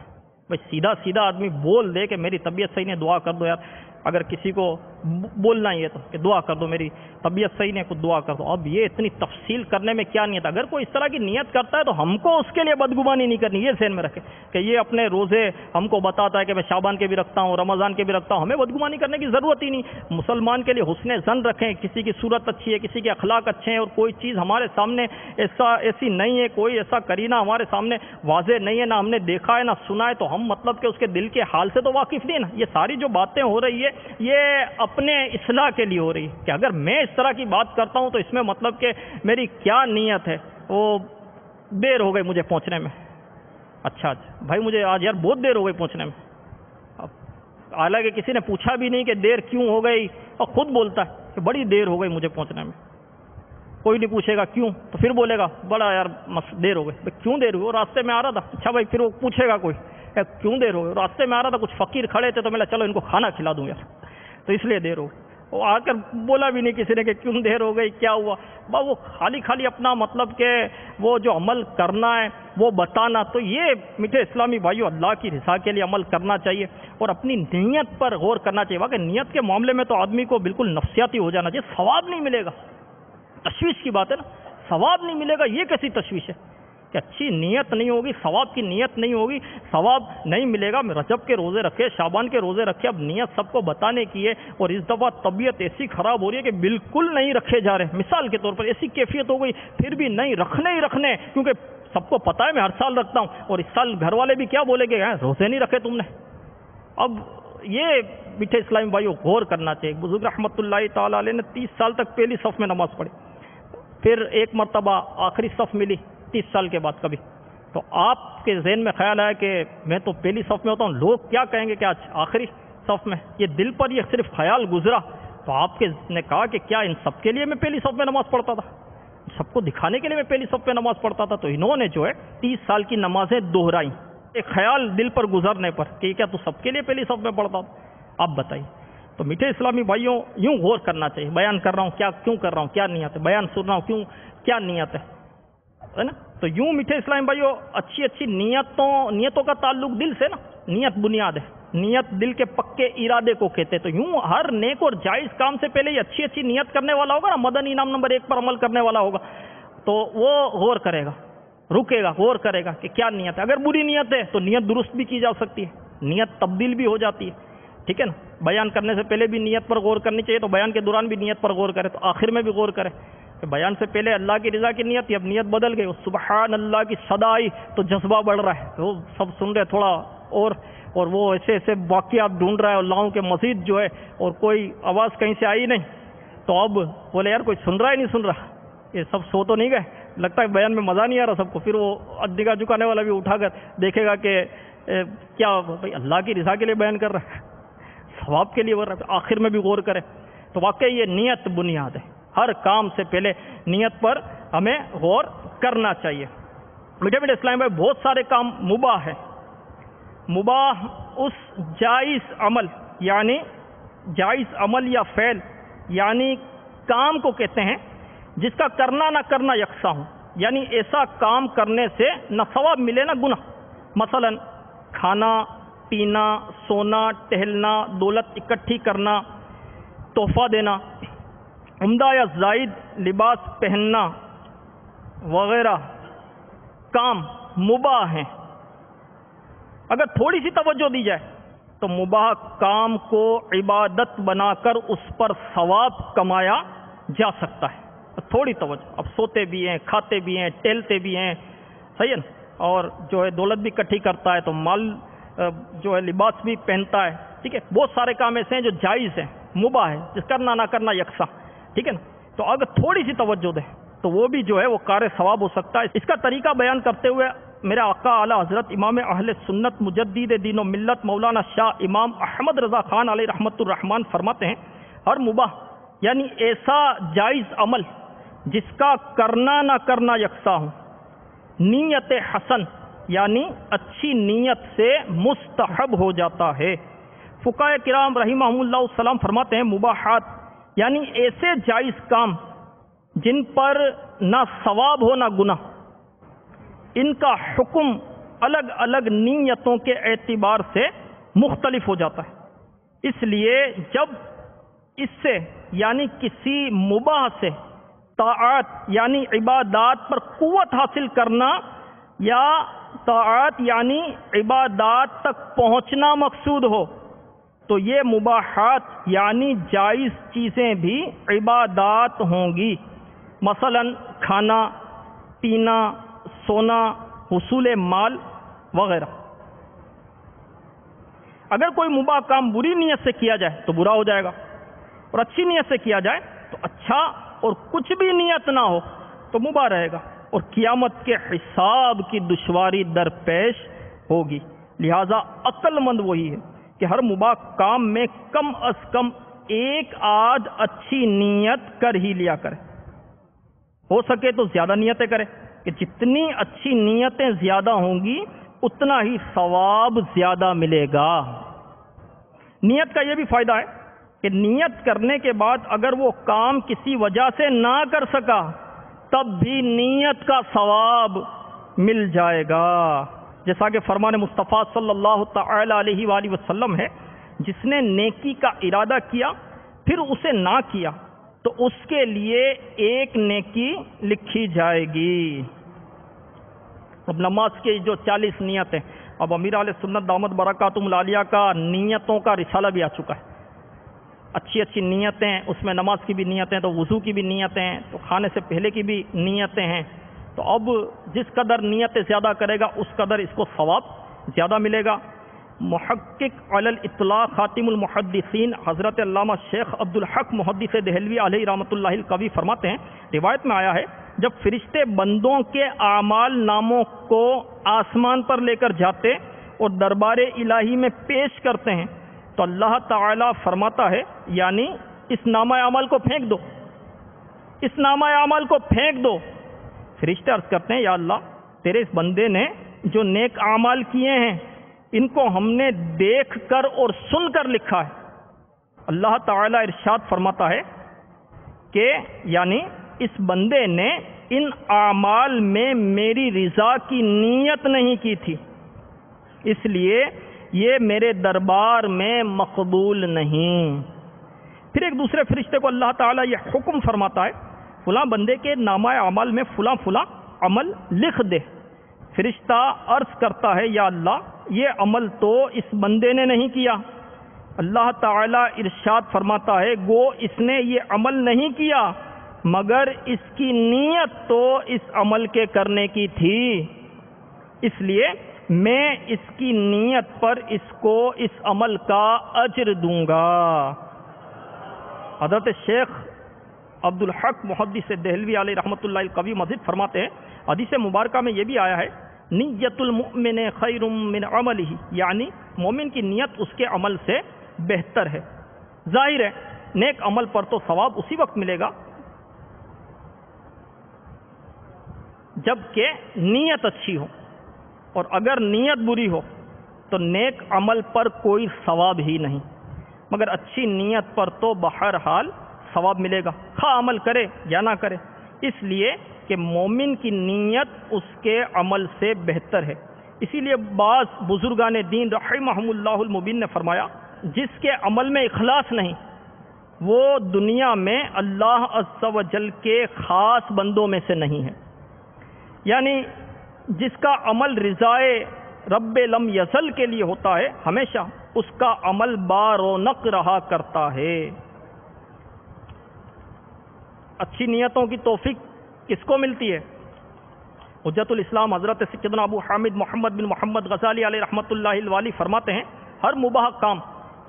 بھائی سیدھا سیدھا آدمی بول دے کہ میری طبیعت صحیح نہیں، دعا کر دو یار۔ اگر کسی کو بولنا یہ تو کہ دعا کر دو، میری طبیعت صحیح نہیں، کچھ دعا کر دو. اب یہ اتنی تفصیل کرنے میں کیا نیت؟ اگر کوئی اس طرح کی نیت کرتا ہے تو ہم کو اس کے لیے بدگمانی نہیں کرنی، یہ ذہن میں رکھے کہ یہ اپنے روزے ہم کو بتاتا ہے کہ میں شعبان کے بھی رکھتا ہوں، رمضان کے بھی رکھتا ہوں. ہمیں بدگمانی کرنے کی ضرورت ہی نہیں. مسلمان کے لیے حسن ظن رکھیں، کسی کی صورت اچھی ہے، کسی کے اخلاق اچھے ہیں، اور کوئی چیز ہمارے سامنے ایسی نہیں ہے، کوئی ایسا کرینہ ہمارے سامنے واضح نہیں ہے، نہ ہم نے دیکھا ہے نہ سنا ہے، تو ہم مطلب کہ اس کے دل کے حال سے تو واقف نہیں نا. یہ ساری جو باتیں ہو رہی ہے یہ اپنے اصلاح کے لیے ہو رہی ہے کہ اگر میں اس طرح کی بات کرتا ہوں تو اس میں مطلب کہ میری کیا نیت ہے. وہ دیر ہو گئی مجھے پہنچنے میں، اچھا بھائی مجھے آج یار بہت دیر ہو گئی پہنچنے میں. اب حالانکہ کسی نے پوچھا بھی نہیں کہ دیر کیوں ہو گئی، اور خود بولتا ہے کہ بڑی دیر ہو گئی مجھے پہنچنے میں. کوئی نہیں پوچھے گا کیوں، تو پھر بولے گا بڑا یار دیر ہو گئی. بھائی کیوں دیر ہوئی؟ راستے میں آ رہا تھا. اچھا بھائی پھر وہ پوچھے گا کوئی کیوں دیر ہو گئی؟ راستے میں آ رہا تھا، کچھ فقیر کھڑے تھے تو میں چلو ان کو کھانا کھلا دوں یار، تو اس لیے دیر ہو گئی. وہ آ کر بولا بھی نہیں کسی نے کہ کیوں دیر ہو گئی، کیا ہوا. وہ خالی اپنا مطلب کہ وہ جو عمل کرنا ہے وہ بتانا. تو یہ میٹھے اسلامی بھائیو اللہ کی رضا کے لیے عمل کرنا چاہیے اور اپنی نیت پر غور کرنا چاہیے. واقعی نیت کے معاملے میں تو آدمی کو بالکل نفسیاتی ہو جانا چاہیے. ثواب نہیں ملے گا، تشویش کی بات ہے نا، ثواب نہیں ملے گا، یہ کیسی تشویش ہے کہ اچھی نیت نہیں ہوگی، ثواب کی نیت نہیں ہوگی، ثواب نہیں ملے گا. رجب کے روزے رکھے، شعبان کے روزے رکھے، اب نیت سب کو بتانے کی ہے، اور اس دفعہ طبیعت ایسی خراب ہو رہی ہے کہ بالکل نہیں رکھے جا رہے. مثال کے طور پر ایسی کیفیت ہو گئی، پھر بھی نہیں رکھنے ہی رکھنے، کیونکہ سب کو پتا ہے میں ہر سال رکھتا ہوں، اور اس سال گھر والے بھی کیا بولے گے روزے نہیں رکھے تم نے. اب یہ میٹھے اسلامی بھائیوں غور کرنا چاہیے. بزرگ رحمۃ اللہ تعالی علیہ نے 30 سال تک پہلی صف میں نماز پڑھی، پھر ایک مرتبہ آخری صف ملی 30 سال کے بعد کبھی. تو آپ کے ذہن میں خیال آیا کہ میں تو پہلی صف میں ہوتا ہوں، لوگ کیا کہیں گے کہ آج آخری صف میں. یہ دل پر یہ صرف خیال گزرا تو آپ کے نے کہا کہ کیا ان سب کے لیے میں پہلی صف میں نماز پڑھتا تھا، سب کو دکھانے کے لیے میں پہلی صف میں نماز پڑھتا تھا. تو انہوں نے جو ہے 30 سال کی نمازیں دوہرائی ایک خیال دل پر گزرنے پر کہ کیا تو سب کے لیے پہلی صف میں پڑھتا تھا. آپ بتائیے. تو میٹھے اسلامی بھائیوں یوں غور کرنا چاہیے. بیان کر رہا ہوں کیا، کیوں کر رہا ہوں، کیا نیت ہے، بیان سن رہا ہوں کیوں، کیا نیت ہے نا. تو یوں میٹھے اسلامی بھائیوں اچھی نیتوں کا تعلق دل سے نا. نیت بنیاد ہے، نیت دل کے پکے ارادے کو کہتے. تو یوں ہر نیک اور جائز کام سے پہلے یہ اچھی نیت کرنے والا ہوگا نا، مدنی انعام نمبر 1 پر عمل کرنے والا ہوگا، تو وہ غور کرے گا، رکے گا، غور کرے گا کہ کیا نیت ہے. اگر بری نیت ہے تو نیت درست بھی کی جا سکتی ہے، نیت تبدیل بھی ہو جاتی ہے. ٹھیک ہے نا. بیان کرنے سے پہلے بھی نیت پر غور کرنی چاہیے، تو بیان کے دوران بھی نیت پر غور کرے، تو آخر میں بھی غور کرے کہ بیان سے پہلے اللہ کی رضا کی نیت تھی، اب نیت بدل گئی، سبحان اللہ کی صدا آئی تو جذبہ بڑھ رہا ہے، وہ سب سن رہے تھوڑا اور وہ ایسے واقعات ڈھونڈ رہا ہے اللہوں کے مزید جو ہے، اور کوئی آواز کہیں سے آئی نہیں، تو اب بولے یار کوئی سن رہا ہے نہیں سن رہا، یہ سب سو تو نہیں گئے، لگتا ہے بیان میں مزہ نہیں آ رہا سب کو. پھر وہ نگاہ جھکانے والا بھی اٹھا کر دیکھے گا کہ کیا بھائی اللہ کی رضا کے لیے بیان کر رہا ہے، ثواب کے لیے بول رہا ہے. آخر میں بھی غور کرے. تو واقعی یہ نیت بنیاد ہے، ہر کام سے پہلے نیت پر ہمیں غور کرنا چاہیے. میٹھے اسلام میں بہت سارے کام مباح ہیں. مباح اس جائز عمل، یعنی جائز عمل یا فعل یعنی کام کو کہتے ہیں جس کا کرنا نہ کرنا یکساں ہو. یعنی ایسا کام کرنے سے نہ ثواب ملے نہ گناہ. مثلا کھانا پینا، سونا، ٹہلنا، دولت اکٹھی کرنا، تحفہ دینا، عمدہ یا زائد لباس پہننا وغیرہ کام مباح ہیں. اگر تھوڑی سی توجہ دی جائے تو مباح کام کو عبادت بنا کر اس پر ثواب کمایا جا سکتا ہے. تھوڑی توجہ. اب سوتے بھی ہیں، کھاتے بھی ہیں، ٹہلتے بھی ہیں، صحیح ہے نا، اور جو ہے دولت بھی اکٹھی کرتا ہے تو مال جو ہے لباس بھی پہنتا ہے. ٹھیک ہے. بہت سارے کام ایسے ہیں جو جائز ہیں، مباح ہے، جس کرنا نہ کرنا یکساں. ٹھیک ہے نا. تو اگر تھوڑی سی توجہ دیں تو وہ بھی جو ہے وہ کار ثواب ہو سکتا ہے. اس کا طریقہ بیان کرتے ہوئے میرے آقا اعلی حضرت امام اہل سنت مجدد دین و ملت مولانا شاہ امام احمد رضا خان علیہ رحمت الرحمان فرماتے ہیں، ہر مباح یعنی ایسا جائز عمل جس کا کرنا نہ کرنا یکساں ہو، نیت حسن یعنی اچھی نیت سے مستحب ہو جاتا ہے. فقہاء کرام رحمہم اللہ السلام فرماتے ہیں مباحات یعنی ایسے جائز کام جن پر نہ ثواب ہو نہ گناہ، ان کا حکم الگ الگ نیتوں کے اعتبار سے مختلف ہو جاتا ہے. اس لیے جب اس سے یعنی کسی مباح سے طاعات یعنی عبادات پر قوت حاصل کرنا یا طاعات یعنی عبادات تک پہنچنا مقصود ہو تو یہ مباحات یعنی جائز چیزیں بھی عبادات ہوں گی، مثلا کھانا پینا، سونا، حصول مال وغیرہ۔ اگر کوئی مباح کام بری نیت سے کیا جائے تو برا ہو جائے گا، اور اچھی نیت سے کیا جائے تو اچھا، اور کچھ بھی نیت نہ ہو تو مباح رہے گا، اور قیامت کے حساب کی دشواری درپیش ہوگی۔ لہذا عقل مند وہی ہے کہ ہر مباح کام میں کم از کم ایک آدھ اچھی نیت کر ہی لیا کرے، ہو سکے تو زیادہ نیتیں کرے، کہ جتنی اچھی نیتیں زیادہ ہوں گی اتنا ہی ثواب زیادہ ملے گا۔ نیت کا یہ بھی فائدہ ہے کہ نیت کرنے کے بعد اگر وہ کام کسی وجہ سے نہ کر سکا تب بھی نیت کا ثواب مل جائے گا، جیسا کہ فرمان مصطفیٰ صلی اللہ تعالی علیہ وآلہ وسلم ہے، جس نے نیکی کا ارادہ کیا پھر اسے نہ کیا تو اس کے لیے ایک نیکی لکھی جائے گی۔ اب نماز کی جو 40 نیتیں، اب امیر علیہ سنت دامت برکاتہم العالیہ کا نیتوں کا رسالہ بھی آ چکا ہے، اچھی اچھی نیتیں، اس میں نماز کی بھی نیتیں، تو وضو کی بھی نیتیں، تو کھانے سے پہلے کی بھی نیتیں ہیں۔ تو اب جس قدر نیتیں زیادہ کرے گا اس قدر اس کو ثواب زیادہ ملے گا۔ محقق علی الاطلاق خاتم المحدثین حضرت علامہ شیخ عبدالحق محدث دہلوی علیہ رحمۃ اللہ القوی فرماتے ہیں، روایت میں آیا ہے جب فرشتے بندوں کے اعمال ناموں کو آسمان پر لے کر جاتے اور دربار الہی میں پیش کرتے ہیں تو اللہ تعالی فرماتا ہے یعنی اس نامہ اعمال کو پھینک دو، اس نامہ اعمال کو پھینک دو۔ فرشتے عرض کرتے ہیں یا اللہ تیرے اس بندے نے جو نیک اعمال کیے ہیں ان کو ہم نے دیکھ کر اور سن کر لکھا ہے۔ اللہ تعالی ارشاد فرماتا ہے کہ یعنی اس بندے نے ان اعمال میں میری رضا کی نیت نہیں کی تھی، اس لیے یہ میرے دربار میں مقبول نہیں۔ پھر ایک دوسرے فرشتے کو اللہ تعالیٰ یہ حکم فرماتا ہے فلاں بندے کے نامہ اعمال میں فلاں فلاں عمل لکھ دے۔ فرشتہ عرض کرتا ہے یا اللہ یہ عمل تو اس بندے نے نہیں کیا۔ اللہ تعالیٰ ارشاد فرماتا ہے گو اس نے یہ عمل نہیں کیا مگر اس کی نیت تو اس عمل کے کرنے کی تھی، اس لیے میں اس کی نیت پر اس کو اس عمل کا اجر دوں گا۔ حضرت شیخ عبدالحق محدث دہلوی علیہ رحمۃ اللہ القوی مزید فرماتے ہیں حدیث مبارکہ میں یہ بھی آیا ہے نیت المؤمن خیر من عملہ، یعنی مومن کی نیت اس کے عمل سے بہتر ہے۔ ظاہر ہے نیک عمل پر تو ثواب اسی وقت ملے گا جبکہ نیت اچھی ہو، اور اگر نیت بری ہو تو نیک عمل پر کوئی ثواب ہی نہیں، مگر اچھی نیت پر تو بہرحال ثواب ملے گا، خواہ عمل کرے یا نہ کرے، اس لیے کہ مومن کی نیت اس کے عمل سے بہتر ہے۔ اسی لیے بعض بزرگان دین رحمہم اللہ المبین نے فرمایا جس کے عمل میں اخلاص نہیں وہ دنیا میں اللہ عز و جل کے خاص بندوں میں سے نہیں ہے، یعنی جس کا عمل رضائے رب لم یزل کے لیے ہوتا ہے ہمیشہ اس کا عمل بارونق رہا کرتا ہے۔ اچھی نیتوں کی توفیق کس کو ملتی ہے؟ حجت الاسلام حضرت سیدنا ابو حامد محمد بن محمد غزالی علیہ رحمۃ اللہ الوالی فرماتے ہیں ہر مباح کام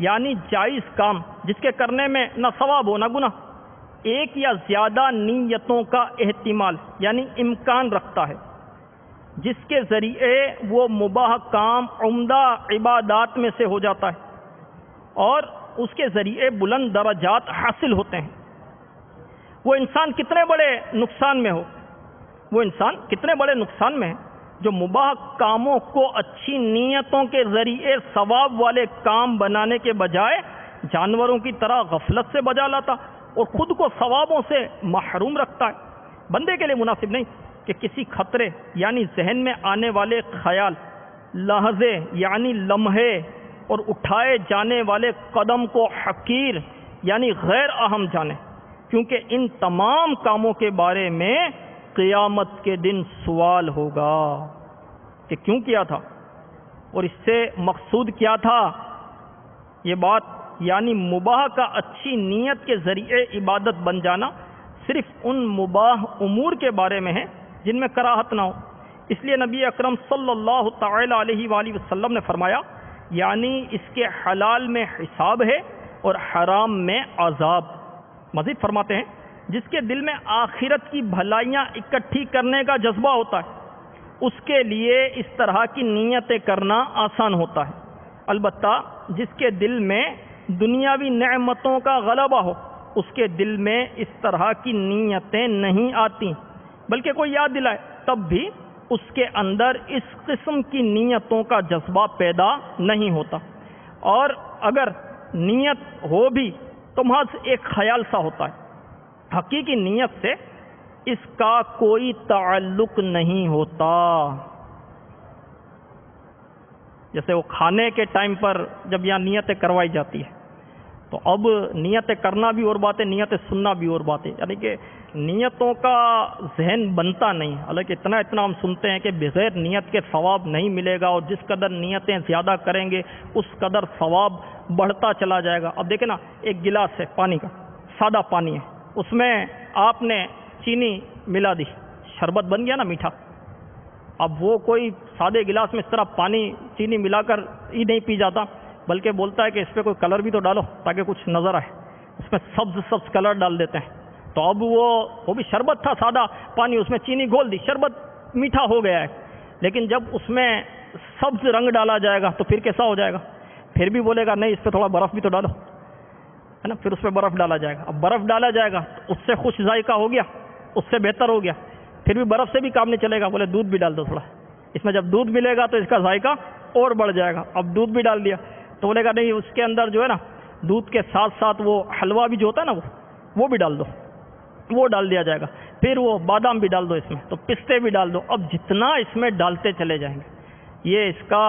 یعنی جائز کام جس کے کرنے میں نہ ثواب ہو نہ گناہ، ایک یا زیادہ نیتوں کا احتمال یعنی امکان رکھتا ہے، جس کے ذریعے وہ مباح کام عمدہ عبادات میں سے ہو جاتا ہے اور اس کے ذریعے بلند درجات حاصل ہوتے ہیں۔ وہ انسان کتنے بڑے نقصان میں ہو، وہ انسان کتنے بڑے نقصان میں ہے جو مباح کاموں کو اچھی نیتوں کے ذریعے ثواب والے کام بنانے کے بجائے جانوروں کی طرح غفلت سے بجا لاتا اور خود کو ثوابوں سے محروم رکھتا ہے۔ بندے کے لیے مناسب نہیں کہ کسی خطرے یعنی ذہن میں آنے والے خیال، لحظے یعنی لمحے اور اٹھائے جانے والے قدم کو حقیر یعنی غیر اہم جانیں، کیونکہ ان تمام کاموں کے بارے میں قیامت کے دن سوال ہوگا کہ کیوں کیا تھا اور اس سے مقصود کیا تھا۔ یہ بات یعنی مباح کا اچھی نیت کے ذریعے عبادت بن جانا صرف ان مباح امور کے بارے میں ہے جن میں کراہت نہ ہو۔ اس لیے نبی اکرم صلی اللہ تعالی علیہ وآلہ وسلم نے فرمایا یعنی اس کے حلال میں حساب ہے اور حرام میں عذاب۔ مزید فرماتے ہیں جس کے دل میں آخرت کی بھلائیاں اکٹھی کرنے کا جذبہ ہوتا ہے اس کے لیے اس طرح کی نیتیں کرنا آسان ہوتا ہے، البتہ جس کے دل میں دنیاوی نعمتوں کا غلبہ ہو اس کے دل میں اس طرح کی نیتیں نہیں آتی، بلکہ کوئی یاد دلائے تب بھی اس کے اندر اس قسم کی نیتوں کا جذبہ پیدا نہیں ہوتا، اور اگر نیت ہو بھی تو محض ایک خیال سا ہوتا ہے، حقیقی نیت سے اس کا کوئی تعلق نہیں ہوتا۔ جیسے وہ کھانے کے ٹائم پر جب یہاں نیتیں کروائی جاتی ہے تو اب نیتیں کرنا بھی اور بات ہے، نیتیں سننا بھی اور بات ہے، یعنی کہ نیتوں کا ذہن بنتا نہیں، حالانکہ اتنا ہم سنتے ہیں کہ بغیر نیت کے ثواب نہیں ملے گا، اور جس قدر نیتیں زیادہ کریں گے اس قدر ثواب بڑھتا چلا جائے گا۔ اب دیکھیں نا، ایک گلاس ہے پانی کا، سادہ پانی ہے، اس میں آپ نے چینی ملا دی، شربت بن گیا نا میٹھا۔ اب وہ کوئی سادے گلاس میں اس طرح پانی چینی ملا کر ہی نہیں پی جاتا، بلکہ بولتا ہے کہ اس پہ کوئی کلر بھی تو ڈالو تاکہ کچھ نظر آئے، اس میں سبز کلر ڈال دیتے ہیں۔ تو اب وہ بھی شربت تھا سادہ پانی، اس میں چینی گھول دی، شربت میٹھا ہو گیا ہے، لیکن جب اس میں سبز رنگ ڈالا جائے گا تو پھر کیسا ہو جائے گا؟ پھر بھی بولے گا نہیں اس پہ تھوڑا برف بھی تو ڈالو، ہے نا، پھر اس پہ برف ڈالا جائے گا۔ اب برف ڈالا جائے گا تو اس سے خوش ذائقہ ہو گیا، اس سے بہتر ہو گیا، پھر بھی برف سے بھی کام نہیں چلے گا، بولے دودھ بھی ڈال دو تھوڑا، اس میں جب دودھ ملے گا تو اس کا ذائقہ اور بڑھ جائے گا۔ اب دودھ بھی ڈال دیا تو بولے گا نہیں اس کے اندر جو ہے نا دودھ کے ساتھ ساتھ وہ حلوہ بھی جو ہوتا ہے نا وہ بھی ڈال دو، وہ ڈال دیا جائے گا، پھر وہ بادام بھی ڈال دو اس میں، تو پستے بھی ڈال دو۔ اب جتنا اس میں ڈالتے چلے جائیں گے یہ اس کا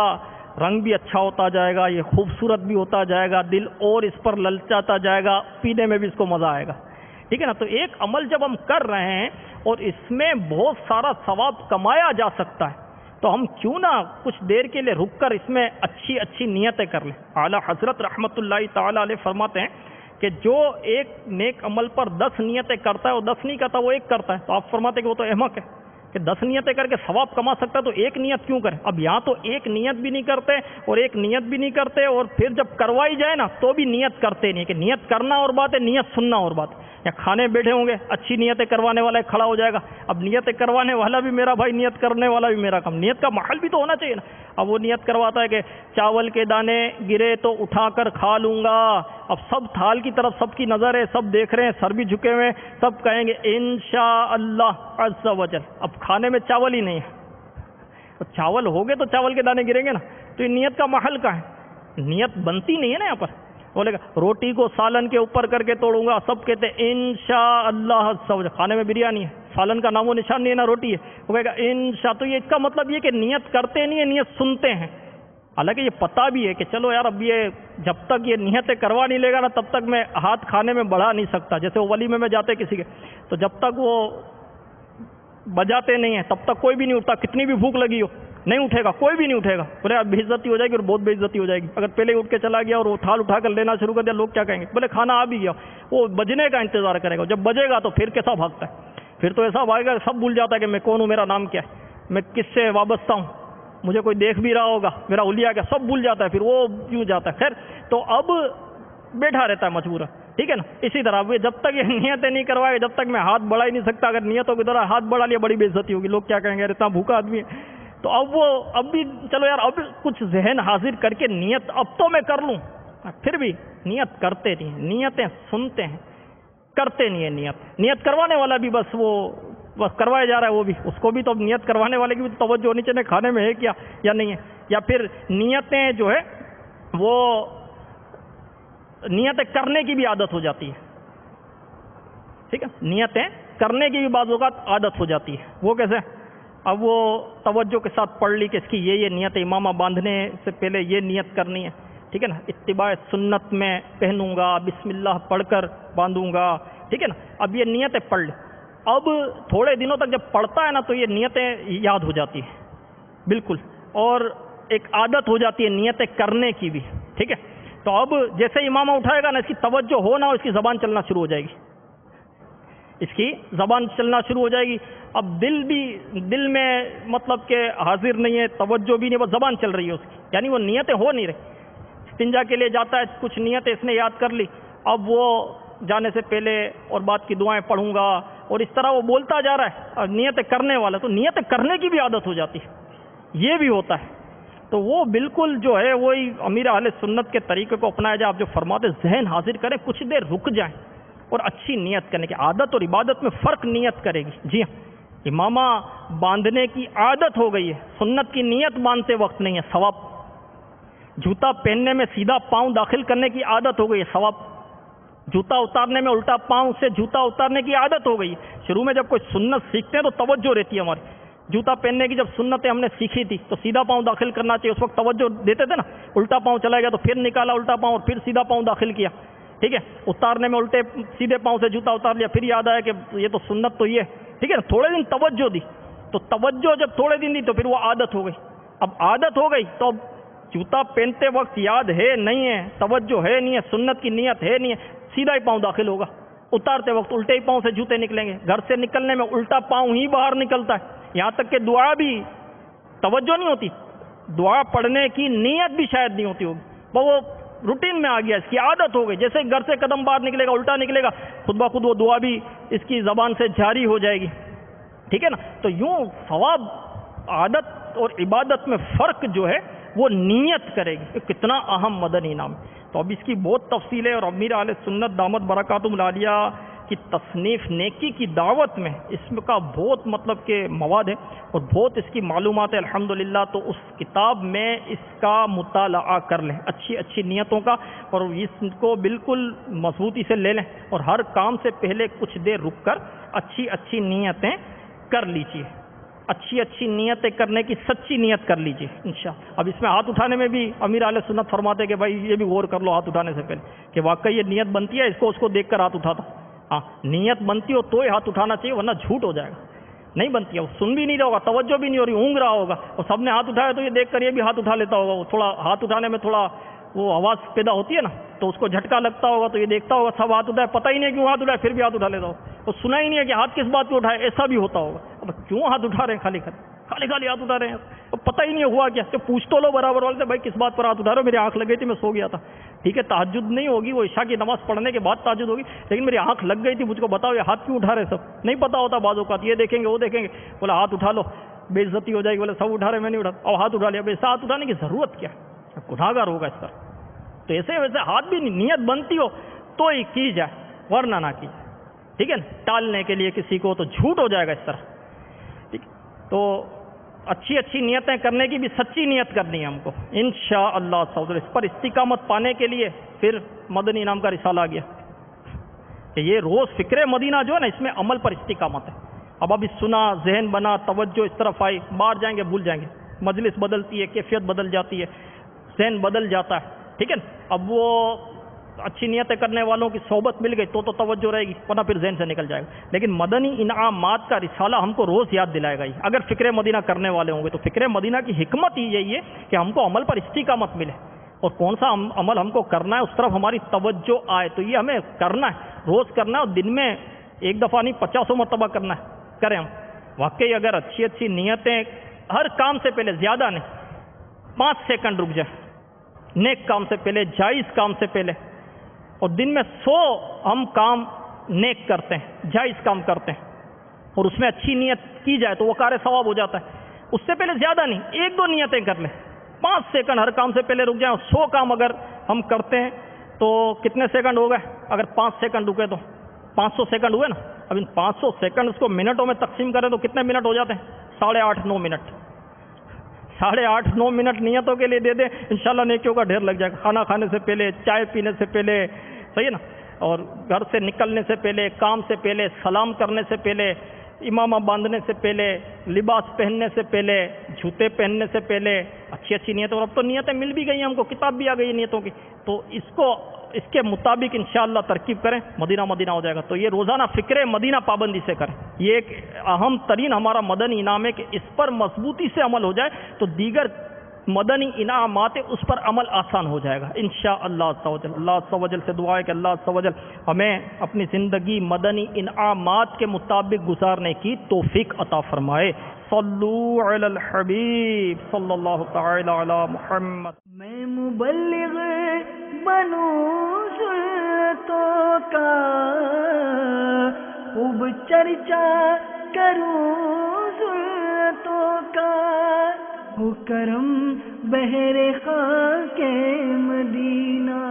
رنگ بھی اچھا ہوتا جائے گا، یہ خوبصورت بھی ہوتا جائے گا، دل اور اس پر للچاتا جائے گا، پینے میں بھی اس کو مزہ آئے گا، ٹھیک ہے نا۔ تو ایک عمل جب ہم کر رہے ہیں اور اس میں بہت سارا ثواب کمایا جا سکتا ہے تو ہم کیوں نہ کچھ دیر کے لیے رک کر اس میں اچھی نیتیں کر لیں۔ اعلیٰ حضرت رحمۃ اللہ تعالی علیہ فرماتے ہیں کہ جو ایک نیک عمل پر 10 نیتیں کرتا ہے وہ 10 نہیں کرتا، وہ ایک کرتا ہے، تو آپ فرماتے ہیں کہ وہ تو احمق ہے کہ 10 نیتیں کر کے ثواب کما سکتا ہے تو ایک نیت کیوں کرے؟ اب یہاں تو ایک نیت بھی نہیں کرتے اور ایک نیت بھی نہیں کرتے، اور پھر جب کروائی جائے نا تو بھی نیت کرتے نہیں، کہ نیت کرنا اور بات ہے، نیت سننا اور بات ہے۔ یا کھانے بیٹھے ہوں گے، اچھی نیتیں کروانے والا کھڑا ہو جائے گا، اب نیتیں کروانے والا بھی میرا بھائی، نیت کرنے والا بھی میرا کام، نیت کا محل بھی تو ہونا چاہیے نا۔ اب وہ نیت کرواتا ہے کہ چاول کے دانے گرے تو اٹھا کر کھا لوں گا، اب سب تھال کی طرف سب کی نظر ہے، سب دیکھ رہے ہیں، سر بھی جھکے ہوئے، سب کہیں گے انشاءاللہ عز وجل، اب کھانے میں چاول ہی نہیں ہے، چاول ہو گئے تو چاول کے دانے گریں گے نا، تو یہ نیت کا محل کہاں ہے؟ نیت بنتی نہیں ہے نا یہاں پر۔ بولے گا روٹی کو سالن کے اوپر کر کے توڑوں گا، سب کہتے ہیں انشاءاللہ عز وجل، کھانے میں بریانی ہے، سالن کا نام و نشان نہیں ہے، نہ روٹی ہے، وہ کہے گا انشاء، تو یہ اس کا مطلب یہ کہ نیت کرتے نہیں ہے، نیت سنتے ہیں۔ حالانکہ یہ پتہ بھی ہے کہ چلو یار اب یہ جب تک یہ نیتیں کروا نہیں لے گا نا تب تک میں ہاتھ کھانے میں بڑھا نہیں سکتا، جیسے وہ ولیمے میں جاتے کسی کے تو جب تک وہ بجاتے نہیں ہیں تب تک کوئی بھی نہیں اٹھتا، کتنی بھی بھوک لگی ہو نہیں اٹھے گا، کوئی بھی نہیں اٹھے گا، بولے اب بے عزتی ہو جائے گی اور بہت بے عزتی ہو جائے گی، اگر پہلے اٹھ کے چلا گیا اور وہ تھال اٹھا کر لینا شروع کر دیا لوگ کیا کہیں گے، بولے کھانا آ بھی گیا، وہ بجنے کا انتظار کرے گا، جب بجے گا تو پھر کیسا بھاگتا ہے، پھر تو ایسا بھاگے گا سب بھول جاتا ہے کہ میں کون ہوں، میرا نام کیا ہے، میں کس سے وابستہ ہوں، مجھے کوئی دیکھ بھی رہا ہوگا، میرا حلیہ کیا، سب بھول جاتا ہے، پھر وہ کیوں جاتا ہے۔ خیر تو اب بیٹھا رہتا ہے مجبورا، ٹھیک ہے نا۔ اسی طرح جب تک یہ نیتیں نہیں کروائے جب تک میں ہاتھ بڑھا ہی نہیں سکتا، اگر نیتوں کی طرح ہاتھ بڑھا لیا بڑی بے عزتی ہوگی، لوگ کیا کہیں گے اتنا بھوکا آدمی ہے، تو اب بھی چلو یار اب کچھ ذہن حاضر کر کے نیت اب تو میں کر لوں، پھر بھی نیت کرتے نہیں ہیں، نیتیں سنتے ہیں کرتے نہیں ہیں، نیت کروانے والا بھی بس کروایا جا رہا ہے، وہ بھی اس کو بھی تو نیت کروانے والے کی بھی توجہ ہونی چاہیے کھانے میں ہے کیا یا نہیں ہے، یا پھر نیتیں جو ہے وہ نیتیں کرنے کی بھی عادت ہو جاتی ہے، ٹھیک ہے، نیتیں کرنے کی بھی بعض اوقات عادت ہو جاتی ہے، وہ کیسے؟ اب وہ توجہ کے ساتھ پڑھ لی کہ اس کی یہ نیت ہے، امامہ باندھنے سے پہلے یہ نیت کرنی ہے، ٹھیک ہے نا، اتباع سنت میں پہنوں گا، بسم اللہ پڑھ کر باندھوں گا، ٹھیک ہے نا. اب یہ نیتیں پڑھ لیں. اب تھوڑے دنوں تک جب پڑھتا ہے نا تو یہ نیتیں یاد ہو جاتی ہیں بالکل، اور ایک عادت ہو جاتی ہے نیتیں کرنے کی بھی. ٹھیک ہے، تو اب جیسے امامہ اٹھائے گا نا، اس کی توجہ ہو نہ ہو، اس کی زبان چلنا شروع ہو جائے گی، اس کی زبان چلنا شروع ہو جائے گی. اب دل میں مطلب کہ حاضر نہیں ہے، توجہ بھی نہیں، بس زبان چل رہی ہے اس کی، یعنی وہ نیتیں ہو نہیں رہی. استنجا کے لیے جاتا ہے، کچھ نیتیں اس نے یاد کر لی، اب وہ جانے سے پہلے اور بعد کی دعائیں پڑھوں گا، اور اس طرح وہ بولتا جا رہا ہے اور نیتیں کرنے والا، تو نیتیں کرنے کی بھی عادت ہو جاتی ہے. یہ بھی ہوتا ہے. تو وہ بالکل جو ہے وہی امیر اہل سنت کے طریقے کو اپنایا جائے. آپ جو فرماتے ذہن حاضر کریں، کچھ دیر رک جائیں اور اچھی نیت کرنے کی. عادت اور عبادت میں فرق نیت کرے گی. جی ہاں، امامہ باندھنے کی عادت ہو گئی ہے، سنت کی نیت باندھتے وقت نہیں ہے، ثواب. جوتا پہننے میں سیدھا پاؤں داخل کرنے کی عادت ہو گئی ہے، ثواب. جوتا اتارنے میں الٹا پاؤں سے جوتا اتارنے کی عادت ہو گئی. شروع میں جب کوئی سنت سیکھتے ہیں تو توجہ رہتی ہے ہماری. جوتا پہننے کی جب سنتیں ہم نے سیکھی تھی تو سیدھا پاؤں داخل کرنا چاہیے، اس وقت توجہ دیتے تھے نا. الٹا پاؤں چلا گیا تو پھر نکالا الٹا پاؤں اور پھر سیدھا پاؤں داخل کیا. ٹھیک ہے، اتارنے میں الٹے سیدھے پاؤں سے جوتا اتار لیا، پھر یاد آیا کہ یہ تو سنت تو یہ. ٹھیک ہے نا، تھوڑے دن توجہ دی، تو توجہ جب تھوڑے دن دی تو پھر وہ عادت ہو گئی. اب عادت ہو گئی تو اب جوتا پہنتے وقت یاد ہے نہیں ہے، توجہ ہے نہیں ہے، سنت کی نیت ہے نہیں ہے، سیدھا ہی پاؤں داخل ہوگا. اتارتے وقت الٹے ہی پاؤں سے جوتے نکلیں گے. گھر سے نکلنے میں الٹا پاؤں ہی باہر نکلتا ہے. یہاں تک کہ دعا بھی توجہ نہیں ہوتی، دعا پڑھنے کی نیت بھی شاید نہیں ہوتی ہوگی، وہ روٹین میں آ گیا، اس کی عادت ہو گئی. جیسے گھر سے قدم باہر نکلے گا الٹا نکلے گا، خود بخود وہ دعا بھی اس کی زبان سے جاری ہو جائے گی. ٹھیک ہے نا. تو یوں ثواب، عادت اور عبادت میں فرق جو ہے وہ نیت کرے گی. کتنا اہم مدنی انعام ہے. تو اب اس کی بہت تفصیل ہے، اور امیر اہل سنت دامت برکاتہم العالیہ کی تصنیف نیکی کی دعوت میں اس کا بہت مطلب کہ مواد ہے اور بہت اس کی معلومات ہے الحمدللہ. تو اس کتاب میں اس کا مطالعہ کر لیں، اچھی اچھی نیتوں کا، اور اس کو بالکل مضبوطی سے لے لیں، اور ہر کام سے پہلے کچھ دیر رک کر اچھی اچھی نیتیں کر لیجیے. اچھی اچھی نیتیں کرنے کی سچی نیت کر لیجیے انشاءاللہ. اب اس میں ہاتھ اٹھانے میں بھی امیر اہل سنت فرماتے کہ بھائی یہ بھی غور کر لو ہاتھ اٹھانے سے پہلے کہ واقعی یہ نیت بنتی ہے، اس کو دیکھ کر ہاتھ اٹھاتا. ہاں، نیت بنتی ہو تو ہی ہاتھ اٹھانا چاہیے، ورنہ جھوٹ ہو جائے گا. نہیں بنتی ہے، وہ سن بھی نہیں رہا ہوگا، توجہ بھی نہیں ہو رہی، اونگ رہا ہوگا، اور سب نے ہاتھ اٹھایا تو یہ دیکھ کر یہ بھی ہاتھ اٹھا لیتا ہوگا. وہ تھوڑا ہاتھ اٹھانے میں تھوڑا وہ آواز پیدا ہوتی ہے نا، تو اس کو جھٹکا لگتا ہوگا، تو یہ دیکھتا ہوگا سب ہاتھ اٹھائے، پتہ ہی نہیں کیوں ہاتھ اٹھائے، پھر بھی ہاتھ اٹھا لیتا ہوگا. وہ سنا ہی نہیں ہے کہ ہاتھ کس بات پہ اٹھائے، ایسا بھی ہوتا ہوگا. اب کیوں ہاتھ اٹھا رہے ہیں، خالی ہاتھ اٹھا رہے ہیں، تو پتہ ہی نہیں ہوا کیا. تو پوچھ تو لو برابر والے سے، بھائی کس بات پر ہاتھ اٹھا رہے ہو؟ میری آنکھ لگ گئی تھی، میں سو گیا تھا. ٹھیک ہے، تہجد نہیں ہوگی، وہ عشاء کی نماز پڑھنے کے بعد تہجد ہوگی، لیکن میری آنکھ لگ گئی تھی، مجھ کو بتاؤ یہ ہاتھ کیوں اٹھا رہے سب؟ نہیں پتا ہوتا بعض اوقات، یہ دیکھیں گے وہ دیکھیں گے، بولا ہاتھ اٹھا لو، بے عزتی ہو جائے گی، بولے سب اٹھا رہے میں نہیں اٹھا، اور ہاتھ اٹھا لیا. ایسا ہاتھ اٹھانے کی ضرورت کیا ہے؟ گناہگار ہوگا اس طرح. تو ایسے ویسے ہاتھ بھی نیت بنتی ہو تو ہی کی جائے، ورنہ نہ کی جائے. ٹھیک ہے نا، ٹالنے کے لیے کسی کو تو جھوٹ ہو جائے گا اس طرح. ٹھیک، تو اچھی اچھی نیتیں کرنے کی بھی سچی نیت کرنی ہے ہم کو انشاءاللہ. اس پر استقامت پانے کے لیے پھر مدنی انعام کا رسالہ آ گیا کہ یہ روز فکر مدینہ جو ہے نا، اس میں عمل پر استقامت ہے. اب سنا، ذہن بنا، توجہ اس طرف آئی، باہر جائیں گے بھول جائیں گے، مجلس بدلتی ہے، کیفیت بدل جاتی ہے، ذہن بدل جاتا ہے. ٹھیک ہے نا. اب وہ اچھی نیتیں کرنے والوں کی صحبت مل گئی تو توجہ رہے گی، ورنہ پھر ذہن سے نکل جائے گا. لیکن مدنی انعامات کا رسالہ ہم کو روز یاد دلائے گا ہی اگر فکر مدینہ کرنے والے ہوں گے. تو فکر مدینہ کی حکمت ہی یہی ہے کہ ہم کو عمل پر استقامت ملے، اور کون سا عمل ہم کو کرنا ہے اس طرف ہماری توجہ آئے. تو یہ ہمیں کرنا ہے، روز کرنا ہے، اور دن میں ایک دفعہ نہیں 50 مرتبہ کرنا ہے. کریں ہم واقعی اگر اچھی اچھی نیتیں، ہر کام سے پہلے زیادہ نہیں 5 سیکنڈ رک جائے، نیک کام سے پہلے، جائز کام سے پہلے. اور دن میں 100 ہم کام نیک کرتے ہیں، جائز کام کرتے ہیں، اور اس میں اچھی نیت کی جائے تو وہ کار ثواب ہو جاتا ہے. اس سے پہلے زیادہ نہیں، 1-2 نیتیں کر لیں، 5 سیکنڈ ہر کام سے پہلے رک جائیں. 100 کام اگر ہم کرتے ہیں تو کتنے سیکنڈ ہو گئے؟ اگر 5 سیکنڈ رکے تو 500 سیکنڈ ہوئے نا. اب ان 500 سیکنڈ اس کو منٹوں میں تقسیم کریں تو کتنے منٹ ہو جاتے ہیں؟ 8.5-9 منٹ. 8.5-9 منٹ نیتوں کے لیے دے دیں، انشاءاللہ نیکیوں کا ڈھیر لگ جائے گا. کھانا کھانے سے پہلے، چائے پینے سے پہلے، صحیح ہے نا، اور گھر سے نکلنے سے پہلے، کام سے پہلے، سلام کرنے سے پہلے، امامہ باندھنے سے پہلے، لباس پہننے سے پہلے، جوتے پہننے سے پہلے اچھی اچھی نیتیں، اور اب تو نیتیں مل بھی گئی ہیں ہم کو، کتاب بھی آ گئی ہے نیتوں کی، تو اس کے مطابق انشاءاللہ ترکیب کریں، مدینہ مدینہ ہو جائے گا۔ تو یہ روزانہ فکر مدینہ پابندی سے کریں، یہ ایک اہم ترین ہمارا مدنی انعام ہے کہ اس پر مضبوطی سے عمل ہو جائے تو دیگر مدنی انعامات اس پر عمل آسان ہو جائے گا انشاءاللہ عز و جل۔ اللہ عز و جل سے دعا ہے کہ اللہ عز و جل ہمیں اپنی زندگی مدنی انعامات کے مطابق گزارنے کی توفیق عطا فرمائے۔ صلو علی الحبیب صلی اللہ تعالی علی محمد۔ میں مبلغ بنوں سنتوں کا، خوب چرچا کروں سنتوں کا، ہو کرم بہر خاک مدینہ۔